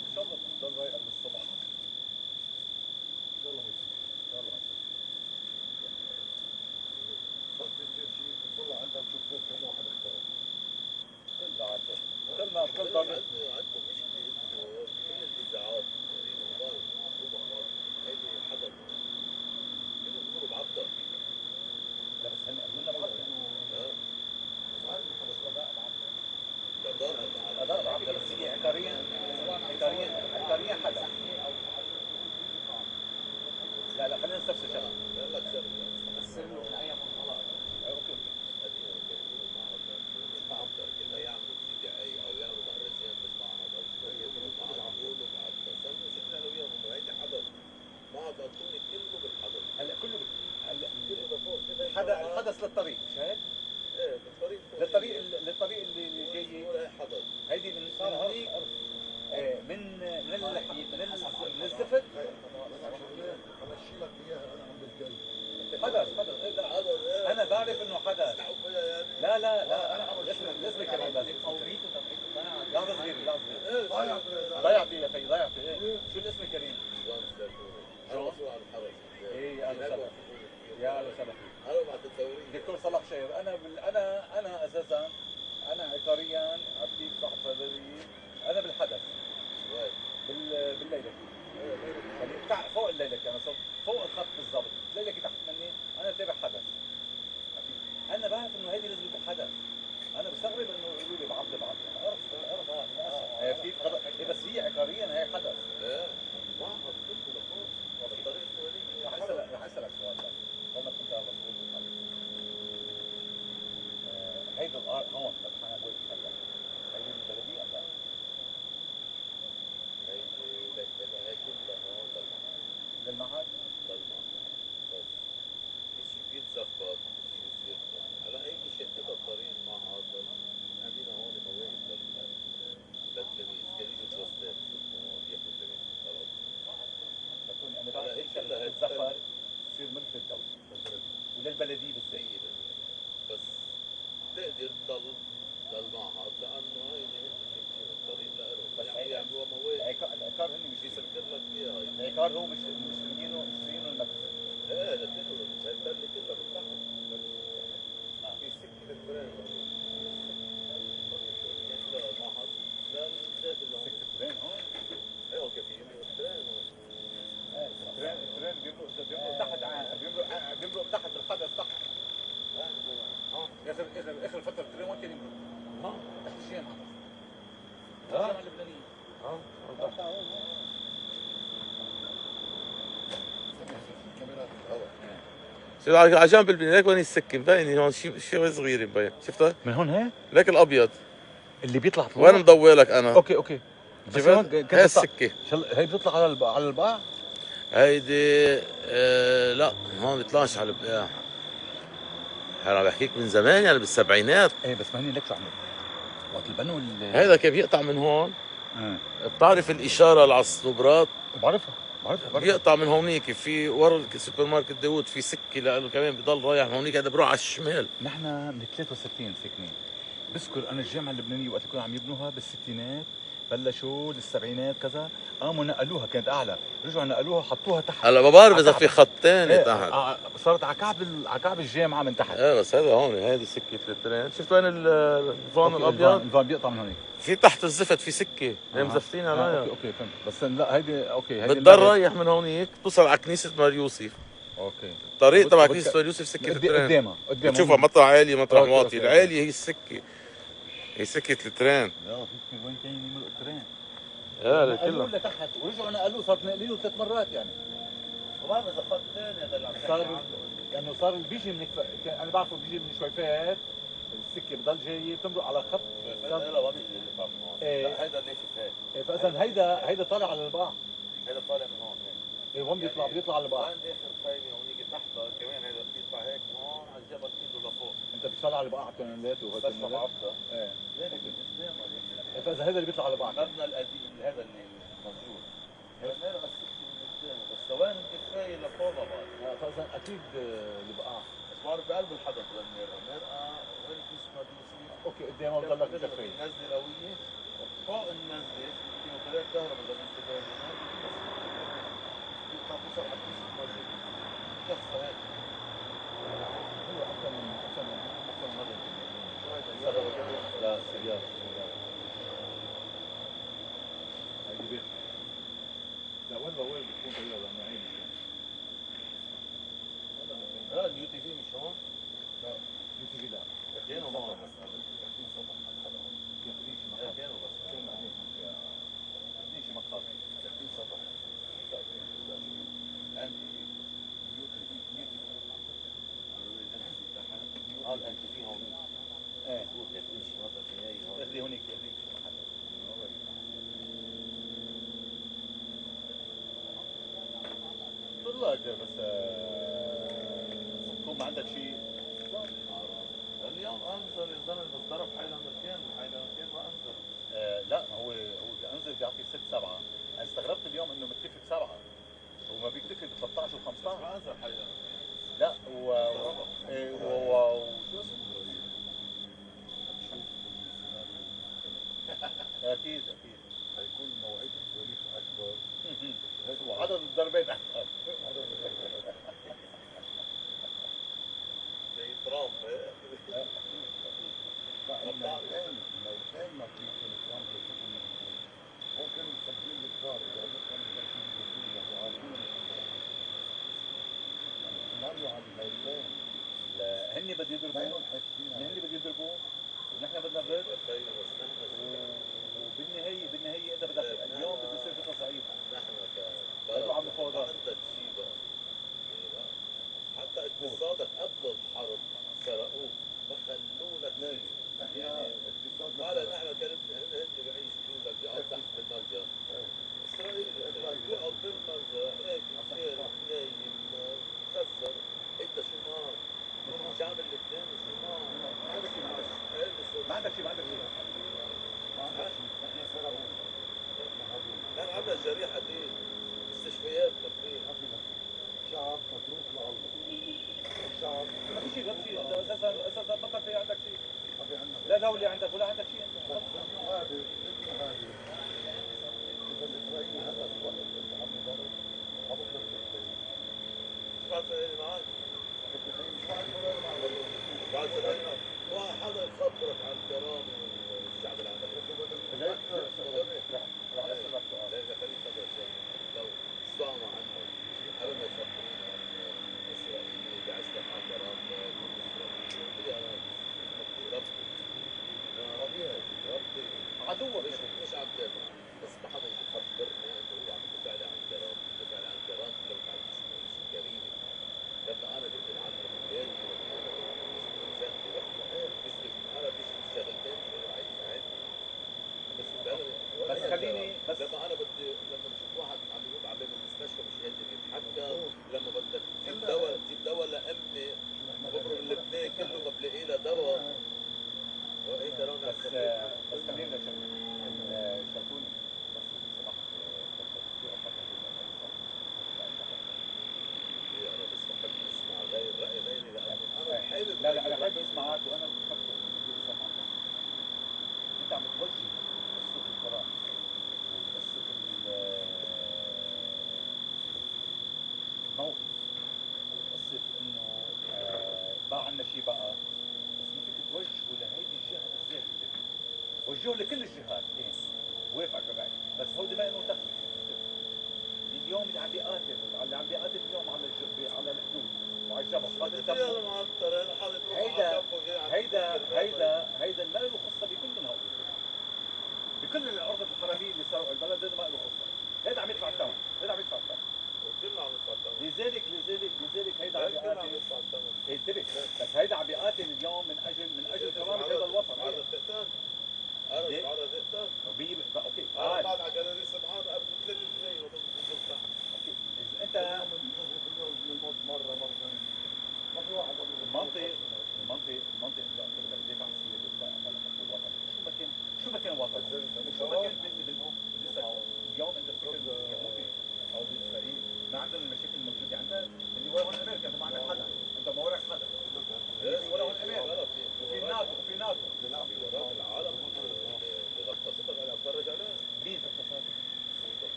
Speaker 5: تضل رايقه للصبح ان شاء الله
Speaker 9: بتصير شيء تطلع عندها تشوف بس كم واحد اخترق
Speaker 4: عندكم مشكلة انه كل النزاعات تقريبا هيدي حدث كل الامور معطل
Speaker 5: لا بس هن بعرف اداء بعرف بس هي عقاريا حدا لا خلينا نستفسر شغله
Speaker 4: قال لك شغله
Speaker 3: بس انه من ايام الغلط
Speaker 5: اوكي
Speaker 4: كنا يعملوا ابتدائي او يعملوا مهرجان بس معهد او شويه معقول ومعطل سموا شفنا انا وياهم انه هيدي حدث معهد بطوني كله بالحدث
Speaker 5: هلا كله هلا
Speaker 4: كله لفوق
Speaker 5: الحدث للطريق مش هيك؟
Speaker 4: ايه بالطريق
Speaker 5: للطريق اللي جاي
Speaker 4: ولا حدث
Speaker 5: هيدي من هونيك من الزفت
Speaker 9: همشي لك اياها انا عند الجاي
Speaker 5: حدث انا بعرف انه حدث لا انا الاسم كمان بس لحظه صغيره ضيعتي يا اخي شو الاسم الكريم؟
Speaker 4: جون عن الحرس
Speaker 5: ايه اهلا وسهلا يا اهلا وسهلا
Speaker 4: انا بعد الدوري
Speaker 5: دكتور صلاح شير انا اساسا انا عقاريا عبديك صاحب صيدليه انا بالحدث بالليله يعني فوق الليله كمان فوق الخط بالضبط الليله تحت مني انا تابع حدث انا بعرف انه هيدي لازم يكون حدث انا بستغرب انه يقولوا لي بعطل عرفت كيف بس هي عقاريا هي حدث
Speaker 4: معهد كله لفوق الطريق الفلاني
Speaker 5: رح اسالك سؤال هون كنت مضبوط بالحدث هيدا الارض هون انا بقول هلا هيدي البلديه ام لا؟
Speaker 4: هي كلها هون
Speaker 5: للمعهد؟
Speaker 4: للمعهد بس في شيء بيتزفت في شيء بيصير هلا هيك شقتها الطريق المعهد عندنا هون مواقف للتلاميذ كانوا يجوا توصلات ياخذوا التلاميذ خلص
Speaker 5: انا بعرف هيك شغله بتتزفر تصير ملك للدوله وللبلديه بالذات
Speaker 4: بس تقدر تضل للمعهد لانه هيدي الطريق لهم
Speaker 5: بس
Speaker 4: يعملوها مواقف
Speaker 5: العقار هن مش
Speaker 4: بيسكر لك اياها
Speaker 5: العقار هو مش مشتريينه المدرسه
Speaker 4: ايه لكنه البلد كلها بتاعهم في سكه الفرن المعهد لا
Speaker 5: سكه الترين هون
Speaker 4: ايه اوكي في الترين
Speaker 5: الترين بيمرق تحت بيمرق تحت الحدث تحت اخر فتره الترين وين كان يمرق؟ تحت الشيء الجامعه اللبنانيه
Speaker 1: شوف على جنب البنايه هيك وين السكه مبين هون شيء صغير مبين شفتها؟
Speaker 5: من هون هيك؟
Speaker 1: لك الابيض
Speaker 5: اللي بيطلع فوق
Speaker 1: وين مضوي لك انا؟
Speaker 5: اوكي
Speaker 1: شفت؟ هي السكه
Speaker 5: هي بتطلع على البقاع؟
Speaker 1: هيدي لا هون بيطلعش على البقاع انا بحكيك من زمان يعني بالسبعينات
Speaker 5: ايه بس ما هني لك شو عملوا؟ وقت البنوا
Speaker 1: هيدا كيف يقطع من هون
Speaker 4: بتعرف الاشاره على السنوبرات
Speaker 5: بعرفها
Speaker 4: بيقطع من هونيك في ورا السوبر ماركت داوود في سكه لانه كمان بضل رايح من هونيك هذا بروح على الشمال.
Speaker 5: نحن من 63 ساكنين. بذكر انا الجامعه اللبنانيه وقت كانوا عم يبنوها بالستينات بلشوا للسبعينات كذا، قاموا نقلوها كانت اعلى، رجعوا نقلوها حطوها تحت.
Speaker 4: هلا ما بعرف اذا في خط ثاني تحت.
Speaker 5: صارت على كعب الجامعه من تحت.
Speaker 4: ايه بس هذا هون هذه سكه الترين. شفت وين الفان الابيض؟
Speaker 5: الفان بيقطع من هونيك.
Speaker 4: في تحت الزفت في سكه مزفتين عليها.
Speaker 5: اوكي فهمت. بس لا هيدي اوكي هيدي
Speaker 4: بتضل رايح من هونيك توصل على كنيسه مار يوسف.
Speaker 5: اوكي
Speaker 4: الطريق تبع كنيسه مار يوسف سكه الترين
Speaker 5: قدامها
Speaker 4: بتشوفها مطرح عالي مطرح واطي. العاليه هي السكه، هي سكه الترين.
Speaker 5: لا في وين كان يمرق الترين.
Speaker 4: لا كله
Speaker 5: نقلوه لتحت ورجعوا نقلوه، صارت نقلينه 3 مرات يعني.
Speaker 4: ما بعرف اذا خط ثاني هذا اللي عم
Speaker 5: صار لانه صار اللي بيجي من انا بعرفه بيجي من شويفات السكه بضل جايه بتمرق على خط.
Speaker 4: لا ما بيجي اللي فاهم هون. هيدا اللي شفت هيك.
Speaker 5: فاذا هيدا طالع على البحر.
Speaker 4: هيدا طالع من هون هيك.
Speaker 5: وين بيطلع على البحر.
Speaker 4: وين اخر خيمه هونيك تحتها كمان هيدا بيطلع هيك هون على الجبل كله لفوق.
Speaker 5: انت بتطلع على البحر تونيلاته وهذا
Speaker 4: بس ما عبده.
Speaker 5: ايه
Speaker 4: هيك قدام هيك.
Speaker 5: فاذا هذا اللي بيطلع على البحر.
Speaker 4: المبنى القديم هذا اللي موجود. هذا بس قدامه بس ثواني الكفايه لفوق بعض.
Speaker 5: فاذا اكيد البقاع.
Speaker 4: بس بعرف بقلب الحدث للمرأة وين كيسمها يوسف.
Speaker 5: اوكي قدامه بضلك كفايه.
Speaker 4: نزله قويه فوق النزله في وكالات كهرباء اذا انت باين يطلع توصل على كيسة مسجد كفه هيك.
Speaker 5: هو اكثر من مره. لا سيارة هيدي بيت. لا وين بتكون طيارة لأنه عين.
Speaker 4: لا اليو تي في مش هون؟
Speaker 5: لا يو تي في لا.
Speaker 4: كانوا هون بس كانوا بس
Speaker 5: ليش مقاطع
Speaker 4: 30 سطح. الانتي في هون.
Speaker 5: ايه
Speaker 4: تمشي نطر في هي هون.
Speaker 5: اخلي هونيك طلعت بس تكون ما عندك شيء.
Speaker 4: اليوم انزل الزلمه بس ضرب حيلا مكان ما انزل.
Speaker 5: لا هو انزل بيعطي 6 7. انا استغربت اليوم انه متفق 7 هو ما بيكتفي ب 13 و 15.
Speaker 4: ما انزل حيلا.
Speaker 5: لا شو اسمه؟ اكيد
Speaker 9: حيكون موعد الصواريخ اكبر.
Speaker 5: وعدد الضربات اكبر.
Speaker 4: زي ترامب.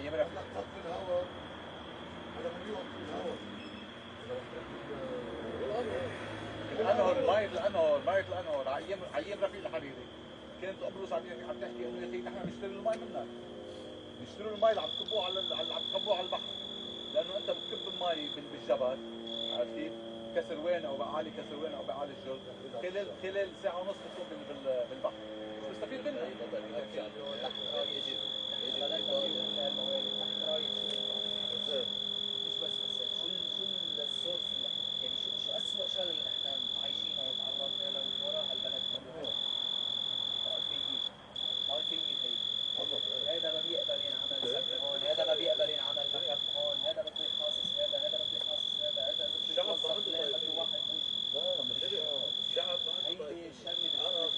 Speaker 5: يمرق
Speaker 9: نط في الهواء على مليون في الهواء.
Speaker 5: الانهر ميه الانهر على ايام رفيق الحريري كانت قبرص عم تحكي انه يا سيدي نحن بنشتري المي منك، بيشتروا المي اللي عم تكبوه عم تكبوه على البحر، لانه انت بتكب المي بالجبل، عرفت كيف؟ كسروان او بقالي كسروان او بقالي الجرد، خلال ساعه ونص بتكون بالبحر، بستفيد منها.
Speaker 3: مش بس شو السورس اللي يعني شو اسوء شغله اللي احنا عايشينها وتعرضنا له من وراها البلد كله؟ طائفية هي. هذا ما بيقبل ينعمل سد هون، هذا ما بيقبل ينعمل مكب هون، هذا بده يخاصص هذا بده يخاصص هذا اذا بده يوظف لا بده واحد بوجه.
Speaker 4: الشعب
Speaker 3: هيدي الشغله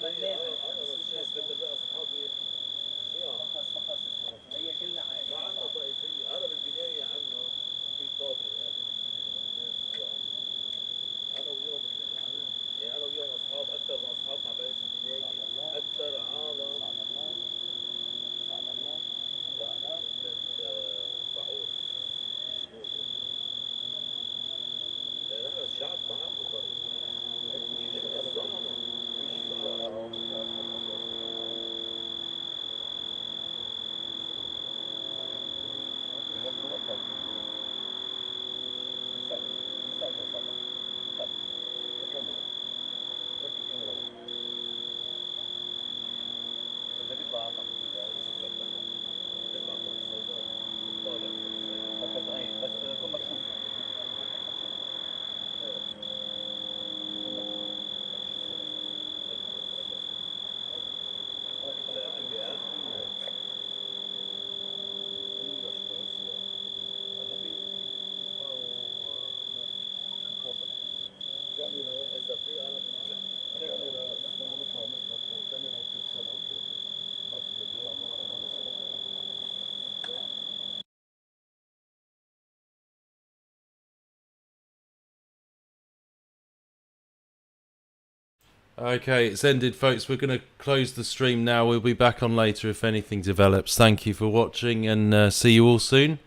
Speaker 3: بنتمناها بس مش مسموح.
Speaker 4: اصحابي شيعة
Speaker 3: ما خص هي كلنا عايشين
Speaker 4: ما عندنا طائفية. انا بالبداية عندنا في طابق انا وياهم يعني انا وياهم اصحاب اكثر من اصحاب مع بلد البداية، اكثر عالم فعوص لان احنا الشعب ما عنده طائفة، الظالم
Speaker 5: اذا بيطلع عطا بس تكون مكشوف.
Speaker 4: اذا في انا
Speaker 9: كاميرا احنا بنطلع نطلع كاميرا وتتسلق وكذا بس بنطلع
Speaker 1: Okay, it's ended, folks. We're going to close the stream now. We'll be back on later if anything develops. Thank you for watching, and see you all soon.